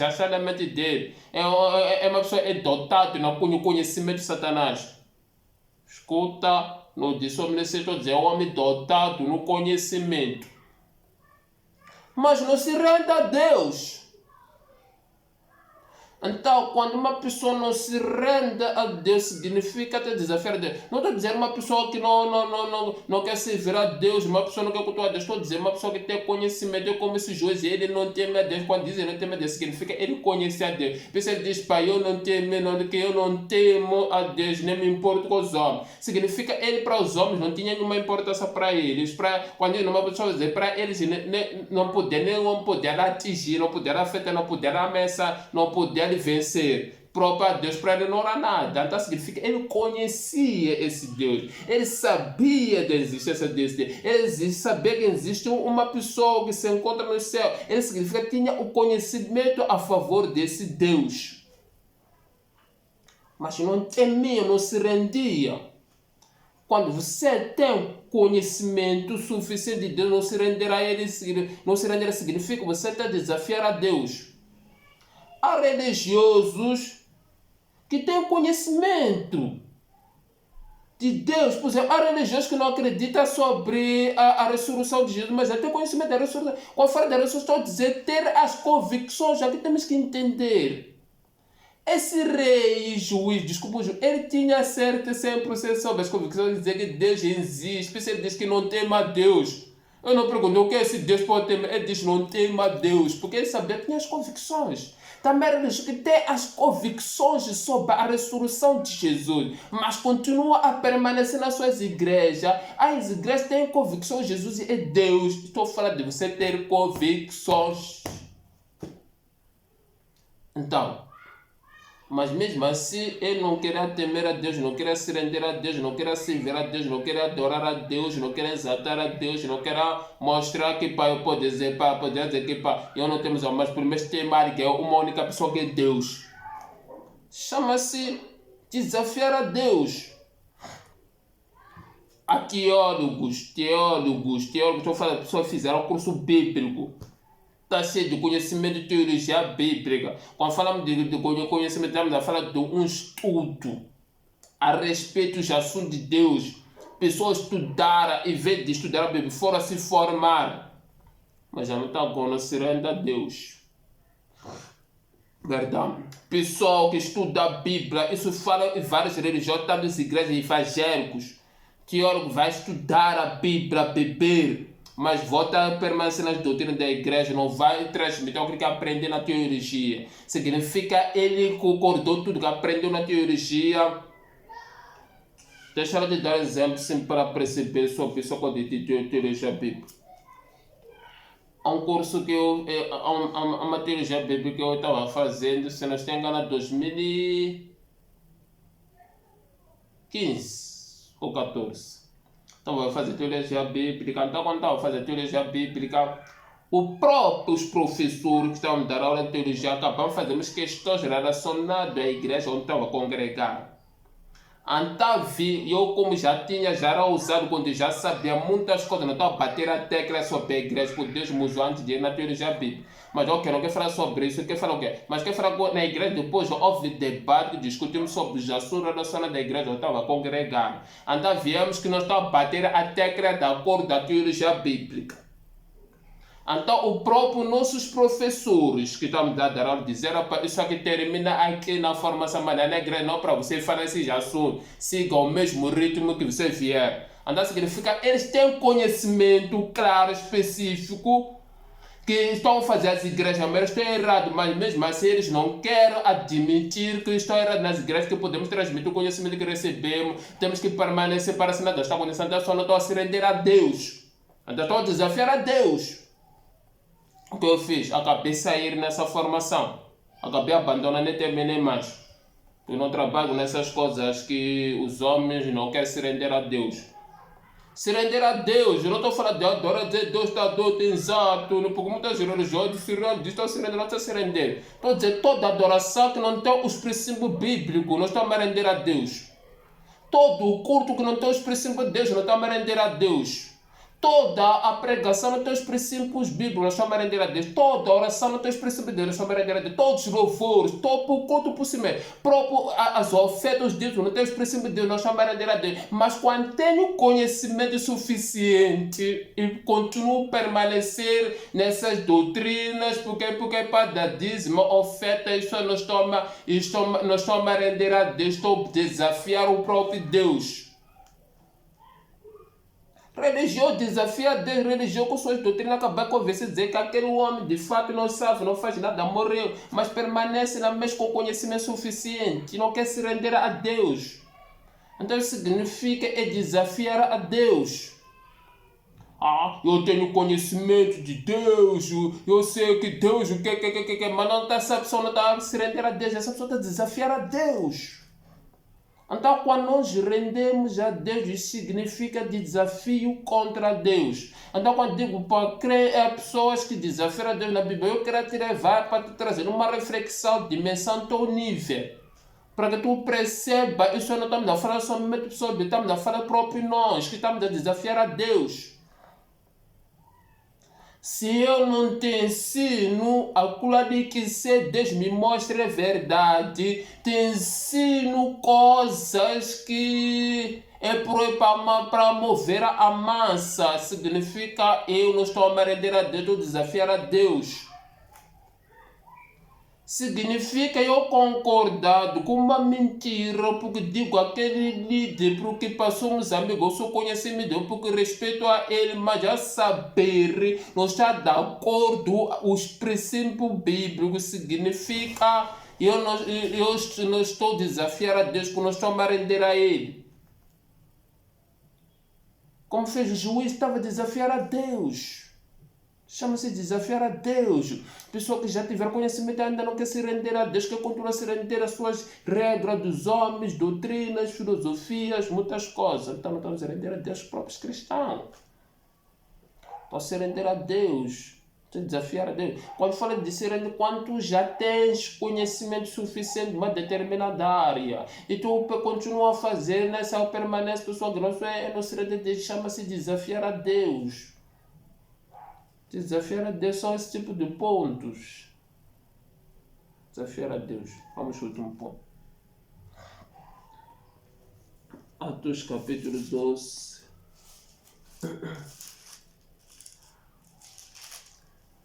está na mente dele. É uma pessoa dotada no conhecimento de Satanás. Escuta, não disse o estou a dizer, é um homem dotado no conhecimento. Mas não se rende a Deus. Então, quando uma pessoa não se rende a Deus, significa ter desafiar a Deus. Não estou a dizer uma pessoa que não quer servir a Deus, uma pessoa que não quer cultuar a Deus. Estou a dizer uma pessoa que tem conhecimento, como esse Joás, ele não teme a Deus. Quando diz ele não teme a Deus, significa ele conhece a Deus. Por isso ele diz, pai, eu não temo a Deus, nem me importo com os homens. Significa ele para os homens não tinha nenhuma importância para eles. Quando uma pessoa dizer para eles, não poder atingir, não poder afetar, não poder ameaçar, não poder vencer. Próprio Deus para ele não era nada. Então significa ele conhecia esse Deus. Ele sabia da existência desse Deus. Ele sabia que existe uma pessoa que se encontra no céu. Ele significa que tinha o conhecimento a favor desse Deus. Mas não temia, não se rendia. Quando você tem conhecimento suficiente de Deus, não se render a ele, não se render significa que você está a desafiar a Deus. Há religiosos que têm conhecimento de Deus. Por exemplo, há religiosos que não acreditam sobre a ressurreição de Jesus, mas têm conhecimento da ressurreição. Quando fala da ressurreição, estou a dizer ter as convicções, já que temos que entender. Esse rei, ele tinha certo 100% sobre as convicções de dizer que Deus existe. Por isso ele diz que não tema a Deus. Eu não pergunto o que esse Deus pode temer. Ele diz não tema a Deus, porque ele sabia que tinha as convicções. Também ele diz que tem as convicções sobre a ressurreição de Jesus, mas continua a permanecer nas suas igrejas. As igrejas têm convicções, Jesus é Deus. Estou falando de você ter convicções. Então, mas mesmo assim, ele não queria temer a Deus, não queria se render a Deus, não queria servir a Deus, não queria adorar a Deus, não queria exaltar a Deus, não queria mostrar que eu poder dizer que eu não temos mas primeiro temar que é uma única pessoa que é Deus. Chama-se desafiar a Deus. Há teólogos, estou falando, pessoas fizeram um curso bíblico. Está cheio de conhecimento de teologia bíblica. Quando falamos de conhecimento, estamos a falar de um estudo a respeito dos assuntos de Deus. Pessoas estudaram, em vez de estudar a Bíblia, foram se formar. Mas já não está conhecendo a Deus. Verdade. Pessoal que estuda a Bíblia, isso fala em várias religiões, tanto nas igrejas evangélicas. Teólogo vai estudar a Bíblia, beber, mas volta a permanecer nas doutrinas da igreja, não vai transmitir o que aprendeu na teologia. Significa ele concordou tudo que aprendeu na teologia. Deixa eu te dar exemplo sim, para perceber sobre isso de teologia bíblica. Há um curso que uma teologia bíblica que eu estava fazendo, se não estou enganado, 2015 ou 14. Então, eu fazer teologia bíblica. Então, quando estava fazendo teologia bíblica, os próprios professores que estavam dando aula de teologia acabaram fazendo questões relacionadas à igreja onde estava congregado. Então, eu como já era usado quando já sabia muitas coisas, não estava a bater a tecla sobre a igreja, porque Deus me usou antes de ir na teologia bíblica. Mas ok, não quero falar sobre isso, quero falar o quê? Mas quero falar na igreja, depois houve debate, discutimos sobre os assuntos relacionados à igreja, eu estava congregado. Então viemos que nós estávamos a bater a tecla da acordo da teologia bíblica. Então, o próprio nossos professores que estão a dar aula dizeram para isso aqui termina aqui na formação, mas na igreja não para você falar esses assuntos, siga o mesmo ritmo que você vier. Então, significa eles têm conhecimento claro, específico, que estão a fazer as igrejas, mas estão errados, mas mesmo assim eles não querem admitir que estão errados nas igrejas, que podemos transmitir o conhecimento que recebemos, temos que permanecer para se nada está acontecendo, então só não estou a se render a Deus. Então estou a desafiar a Deus. O que eu fiz? Acabei de sair nessa formação. Acabei abandonando, nem terminei mais. Eu não trabalho nessas coisas que os homens não querem se render a Deus. Se render a Deus, eu não estou falando de adorar, dizer Deus está doido, exato, porque muitas religiões estão a se render, não estão a se render. Estou a dizer toda adoração que não tem os princípios bíblicos, não estamos a render a Deus. Todo o culto que não tem os princípios de Deus, não estamos a render a Deus. Toda a pregação não tem os princípios bíblicos, nós estamos a render a Deus. Toda a oração não tem os princípios de Deus, nós estamos a render a Deus. Todos os louvores, todo o culto por si mesmo, as ofertas de Deus não tem os princípios de Deus, nós estamos a render a Deus. Mas quando tenho conhecimento suficiente e continuo a permanecer nessas doutrinas, porque para dar dízimo, oferta, isso nós estamos a render a Deus, estou a desafiar o próprio Deus. Religião desafia Deus, religião com suas doutrinas acabar com você dizer que aquele homem de fato não sabe, não faz nada, morreu, mas permanece na mesma com conhecimento suficiente, não quer se render a Deus. Então significa desafiar a Deus. Eu tenho conhecimento de Deus, eu sei que Deus, mas não está, essa pessoa não está a se render a Deus, essa pessoa está a desafiar a Deus. Então, quando nós rendemos a Deus, isso significa desafio contra Deus. Então, quando digo para crer pessoas que desafiam a Deus na Bíblia, eu quero te levar para te trazer uma reflexão, dimensão, teu nível. Para que tu perceba, isso não estamos a falar somente de pessoas, estamos a falar próprio nós, que estamos a desafiar a Deus. Se eu não te ensino aquilo ali que se Deus me mostra a verdade, te ensino coisas que é para mover a massa, significa eu não estou a me render a Deus, estou a desafiar a Deus. Significa eu concordar com uma mentira, porque digo aquele líder, porque passamos amigos, eu só conhecimento, porque respeito a ele, mas já saber, não está de acordo os princípios bíblicos, significa eu não estou a desafiar a Deus, porque não estou a render a ele. Como fez o juiz, estava a desafiar a Deus. Chama-se desafiar a Deus. Pessoa que já tiver conhecimento ainda não quer se render a Deus, quer continuar a se render às suas regras dos homens, doutrinas, filosofias, muitas coisas. Então não estamos a render a Deus, os próprios cristãos. Para se render a Deus, desafiar a Deus. Quando fala de se render, quando tu já tens conhecimento suficiente de uma determinada área e tu continua a fazer nessa permanência, pessoal, que não se render a Deus, chama-se desafiar a Deus. Desafiar a Deus são esse tipo de pontos. Desafiar a Deus. Vamos para o último ponto. Atos capítulo 12.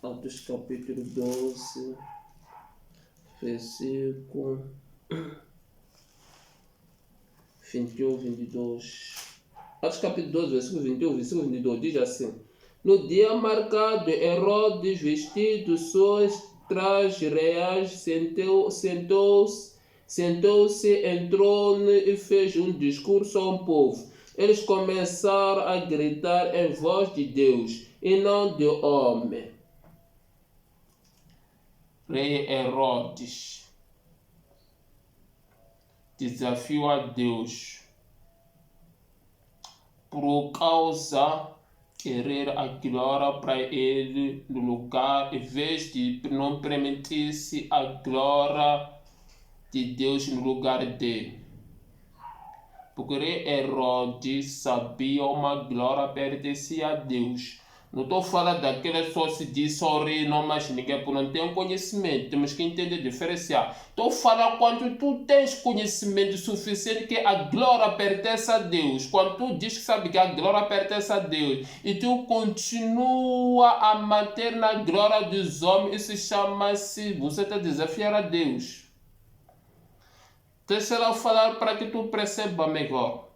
Atos capítulo 12. Versículo 21, 22. Atos capítulo 12, versículo 21, versículo 22 diz assim: no dia marcado, Herodes, vestido suas trajes reais, sentou-se, entrou e fez um discurso ao povo. Eles começaram a gritar em voz de Deus e não de homem. Rei Herodes desafiou a Deus por causa querer a glória para ele no lugar, em vez de não permitir-se a glória de Deus no lugar dele. Porque Herodes sabia uma glória pertencia a Deus. Não estou falando daquela só se diz só rei, não mais ninguém, porque não tem conhecimento. Temos que entender, diferenciar. Estou falando quando tu tens conhecimento suficiente que a glória pertence a Deus. Quando tu diz que sabe que a glória pertence a Deus e tu continua a manter na glória dos homens, isso chama-se, você está a desafiar a Deus. Deixa eu falar para que tu perceba melhor.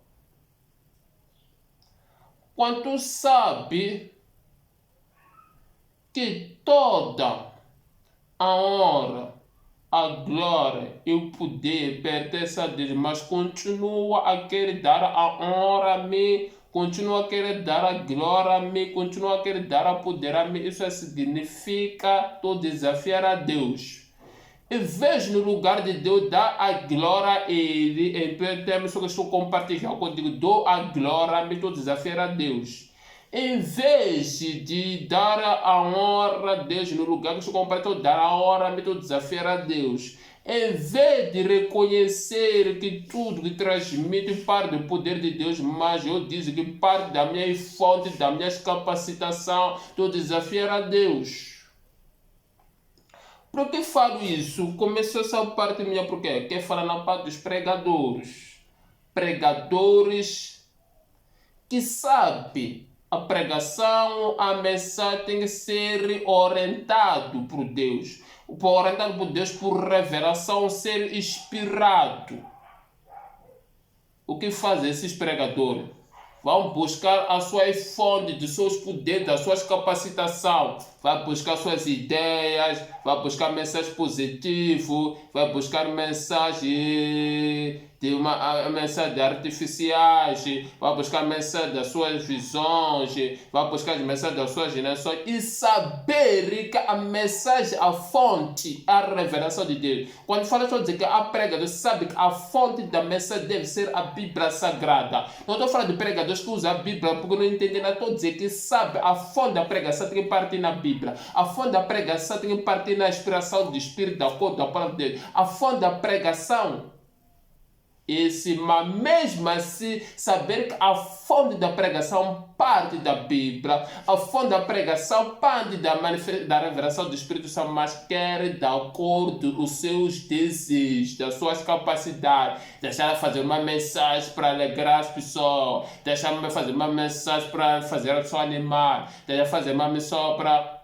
Quando tu sabe que toda a honra, a glória e o poder pertencem a Deus, mas continua a querer dar a honra a mim, continua a querer dar a glória a mim, continua a querer dar o poder a mim. Isso significa estou desafiar a Deus. Em vez no lugar de Deus dar a glória a Ele, em termos que eu estou compartilhando, quando digo dou a glória a mim, estou desafiar a Deus. Em vez de dar a honra a Deus no lugar que estou compartilhando, dar a honra a mim, estou desafiar a Deus. Em vez de reconhecer que tudo que transmite parte do poder de Deus, mas eu digo que parte da minha fonte, da minha capacitação, estou desafiar a Deus. Por que falo isso? Começou essa parte minha porque quer falar na parte dos pregadores. Pregadores que sabem a pregação, a mensagem tem que ser orientado por Deus. Orientado por Deus por revelação, ser inspirado. O que fazem esses pregadores? Vão buscar as suas fontes, dos seus poderes, das suas capacitações. Vai buscar suas ideias, vai buscar mensagens positivas, vai buscar mensagens mensagens artificiais, vai buscar mensagens das suas visões, vai buscar as mensagens das suas gerações e saber que a mensagem, a fonte, a revelação de Deus. Quando fala, estou dizendo que a pregador sabe que a fonte da mensagem deve ser a Bíblia Sagrada. Não estou falando de pregadores que usam a Bíblia porque não entendem nada. Estou dizendo que sabe a fonte da pregação tem que partir na Bíblia. A fonte da pregação tem que partir na inspiração do Espírito, da cor da palavra de Deus. A fonte da pregação mas mesmo assim, saber que a fonte da pregação parte da Bíblia, a fonte da pregação parte da revelação do Espírito Santo, mas quer de acordo com os seus desejos, das suas capacidades. Deixar fazer uma mensagem para alegrar as pessoas, deixar fazer uma mensagem para fazer a pessoa animar, deixar fazer uma mensagem para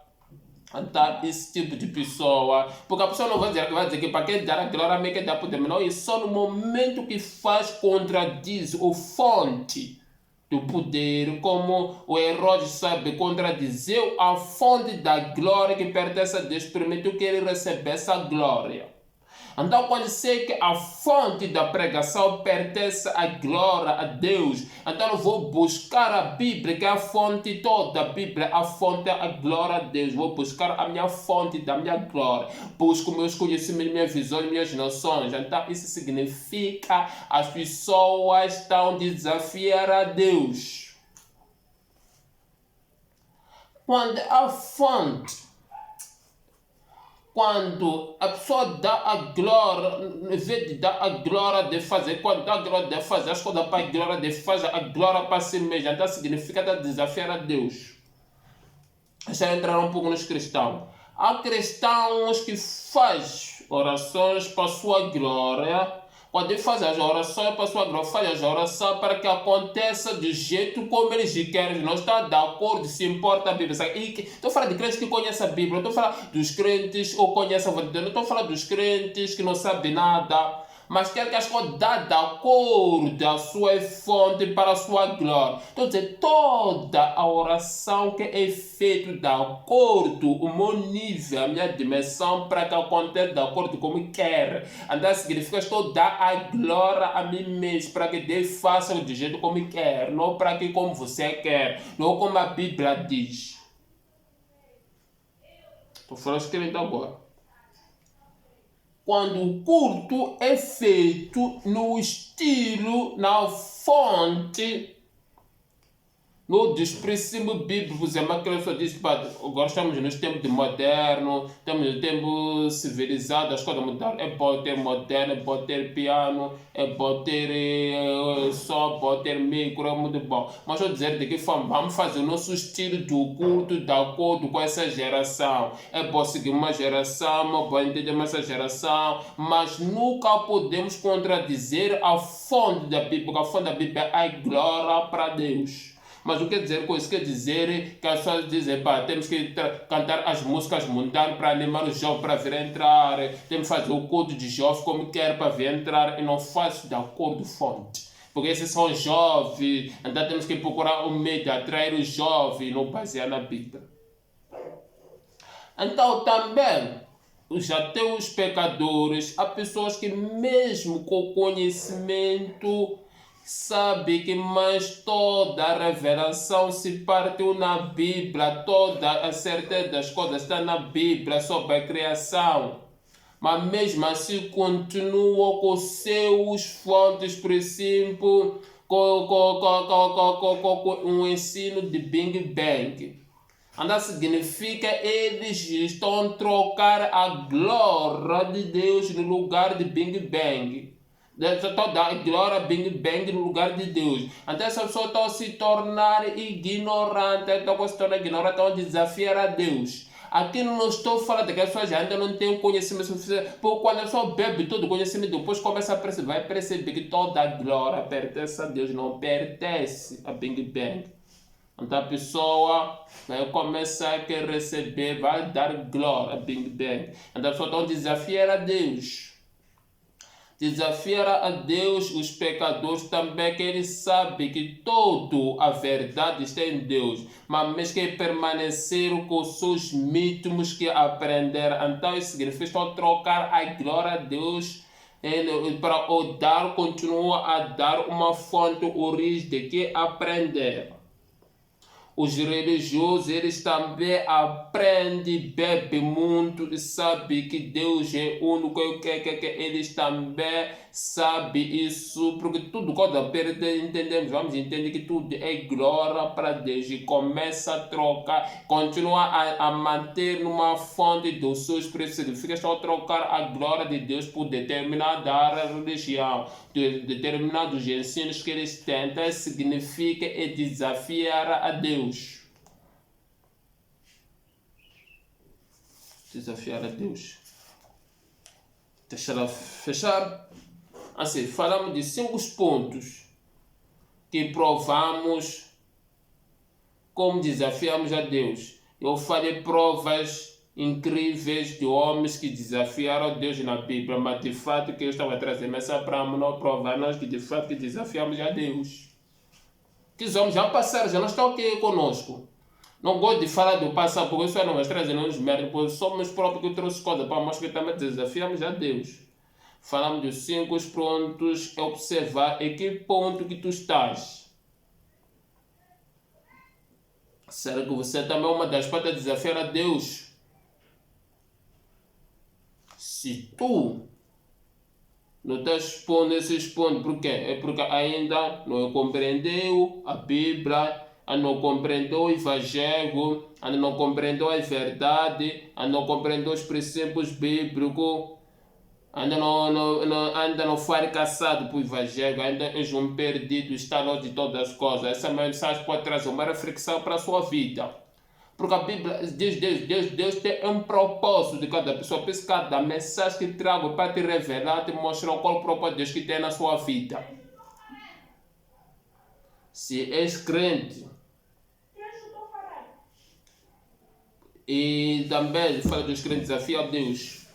esse tipo de pessoa, porque a pessoa não vai dizer que para quem dar a glória a mim que dá poder, não, é só no momento que faz contradiz o fonte do poder, como o Herodes sabe contradizer a fonte da glória que pertence a Deus, permitiu que ele recebesse essa glória. Então, quando sei que a fonte da pregação pertence à glória a Deus, então eu vou buscar a Bíblia, que é a fonte toda da Bíblia, a fonte é a glória a Deus. Vou buscar a minha fonte da minha glória. Busco meus conhecimentos, minhas visões, minhas noções. Então, isso significa as pessoas estão desafiando a Deus. Quando a fonte, quando a pessoa dá a glória, em vez de dar a glória de fazer, quando dá a glória de fazer as coisas para a glória de fazer, a glória para si mesmo, então significa desafiar a Deus. Deixa eu entrar um pouco nos cristãos. Há cristãos que fazem orações para a sua glória. Quando ele faz as orações para a sua glória, faz as orações para que aconteça do jeito como eles querem. Não está de acordo, se importa a Bíblia. Estou falando de crentes que conhecem a Bíblia. Não estou falando dos crentes ou conhecem a verdade. Não estou falando dos crentes que não sabem nada. Mas quer que as coisas dão de acordo a sua fonte para a sua glória. Então, dizer, toda a oração que é feita de acordo com o meu nível, a minha dimensão, para que aconteça de acordo como quer. Então, significa que estou a dar a glória a mim mesmo, para que Deus faça do jeito como quer, não para que como você quer, não como a Bíblia diz. Estou falando escrevendo agora. Quando o culto é feito no estilo, na fonte, no desprezível bíblico, aquela só diz que agora estamos nos tempos de moderno, estamos no tempo civilizado, as coisas mudaram. É bom ter moderno, é bom ter piano, é bom ter som, bom ter micro, é muito bom. Mas eu dizer de que forma vamos fazer o nosso estilo do culto de acordo com essa geração. É bom seguir uma geração, é bom entender essa geração, mas nunca podemos contradizer a fonte da Bíblia, porque a fonte da Bíblia é a glória para Deus. Mas o que quer dizer com isso? Quer dizer que as pessoas dizem, temos que cantar as músicas mundanas para animar os jovens para vir entrar, temos que fazer o culto de jovens como quer para vir entrar, e não faz de acordo com fonte. Porque esses são jovens, então temos que procurar um meio de atrair os jovens e não basear na Bíblia. Então também, os ateus pecadores, há pessoas que mesmo com conhecimento sabe que mais toda a revelação se partiu na Bíblia, toda a certeza das coisas está na Bíblia sobre a criação. Mas mesmo assim continuam com seus fontes, por exemplo, com um ensino de Big Bang. Então significa eles estão a trocar a glória de Deus no lugar de Big Bang. Toda a glória Big Bang no lugar de Deus. Então essa pessoa está a se tornar ignorante, estão a se tornar ignorante, estão a desafiar a Deus. Aqui não estou falando de que as pessoas ainda não têm conhecimento suficiente, porque quando a pessoa bebe todo o conhecimento, depois começa a perceber, vai perceber que toda a glória pertence a Deus, não pertence a Big Bang. Então a pessoa vai começar a querer receber, vai dar glória a Big Bang. Então a pessoa está a desafiar a Deus. Desafiar a Deus, os pecadores também, que ele sabe que toda a verdade está em Deus, mas que permaneceram com os seus mitos que aprenderam. Então isso significa trocar a glória a Deus para o dar, continua a dar uma fonte, origem de que aprender. Os religiosos, eles também aprendem, bebem muito e sabem que Deus é único, que eles também sabem isso, porque tudo quando entendemos, vamos entender que tudo é glória para Deus e começa a trocar, continua a manter numa fonte dos seus princípios, fica só a trocar a glória de Deus por determinada religião, de determinados ensinos que eles tentam, significa desafiar a Deus. Desafiar a Deus. Deixa eu fechar. Assim, falamos de 5 pontos que provamos como desafiamos a Deus. Eu falei provas incríveis de homens que desafiaram a Deus na Bíblia, mas de fato que eu estava trazendo essa para não provar nós que de fato que desafiamos a Deus. Que os homens já passaram, já não estão aqui conosco. Não gosto de falar do passado, porque isso não vai trazer nos méritos, porque somos próprios que trouxemos coisas para mostrar que também desafiamos a Deus. Falamos dos 5 pontos, é observar em que ponto que tu estás. Será que você também é uma das partes de desafiar a Deus? Se tu não estás expondo esses pontos, por quê? É porque ainda não compreendeu a Bíblia, ainda não compreendeu o Evangelho, ainda não compreendeu a verdade, ainda não compreendeu os princípios bíblicos, ainda não foi caçado por Evangelho, ainda és um perdido, está longe de todas as coisas. Essa mensagem pode trazer uma reflexão para a sua vida. Porque a Bíblia diz Deus tem um propósito de cada pessoa. Por isso, cada mensagem que trago para te revelar, te mostrar qual o propósito de Deus que tem na sua vida. Se és crente, e também fala dos crentes, desafia a Deus.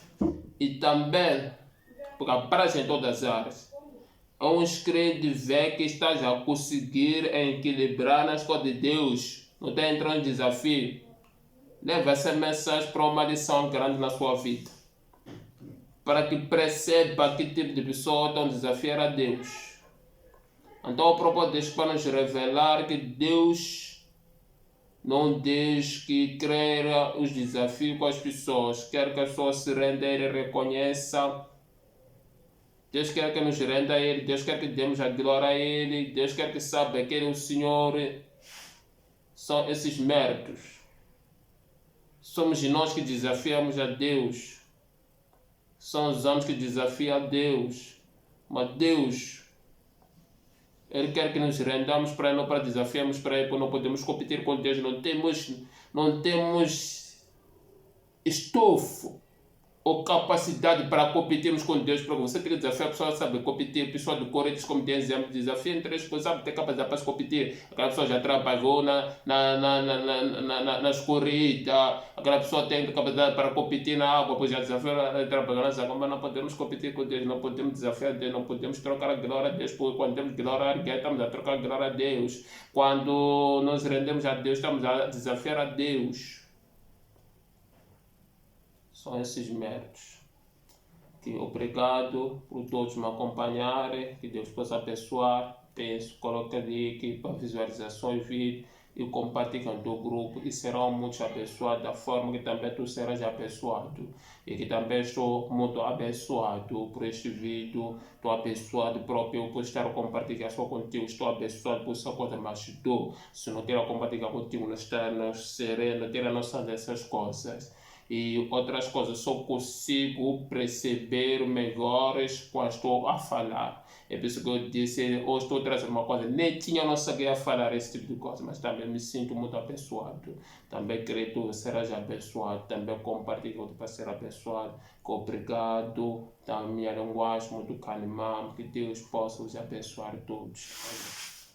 E também, porque a prática em todas as áreas. É um crente vê que estás a conseguir equilibrar nas coisas de Deus. Não está entrando em desafio. Leva essa mensagem para uma lição grande na sua vida. Para que perceba que tipo de pessoa estão a desafiar a Deus. Então o propósito de Deus para nos revelar que Deus não diz que cria os desafios com as pessoas. Quer que as pessoas se rendam e reconheçam. Deus quer que nos renda a Ele. Deus quer que demos a glória a Ele. Deus quer que saiba que Ele é o Senhor. São esses méritos. Somos nós que desafiamos a Deus. São os homens que desafiam a Deus. Mas Deus, Ele quer que nos rendamos para Ele, não para desafiarmos para Ele, porque não podemos competir com Deus. Não temos estofo ou capacidade para competirmos com Deus, porque você tem que desafiar a pessoa, sabe, competir, a pessoa do Corinthians, como tem exemplo, desafio entre as pessoas, sabe, ter capacidade para se competir, aquela pessoa já trabalhou nas corridas, aquela pessoa tem capacidade para competir na água, pois já desafiou a trabalhar nas águas, mas não podemos competir com Deus, não podemos desafiar Deus, não podemos trocar a glória a Deus, porque quando temos glória a Deus, estamos a trocar a glória a Deus, quando nos rendemos a Deus, estamos a desafiar a Deus. São esses méritos. Que obrigado por todos me acompanharem, que Deus possa abençoar. Penso, coloca link para visualizações, vídeo e compartilha no teu grupo e serão muito abençoados da forma que também tu serás abençoado. E que também estou muito abençoado por este vídeo, estou abençoado próprio por estar a compartilhar só contigo, estou abençoado por essa coisa, mas tu, se não quero compartilhar contigo, não estarmos sereno, ter a noção dessas coisas. E outras coisas só consigo perceber melhores quando estou a falar. É por isso que eu disse, hoje estou trazendo uma coisa, nem tinha noção que ia falar esse tipo de coisa, mas também me sinto muito abençoado. Também creio que tu serás abençoado, também compartilho para ser abençoado. Obrigado, da minha linguagem muito calma, que Deus possa os abençoar todos.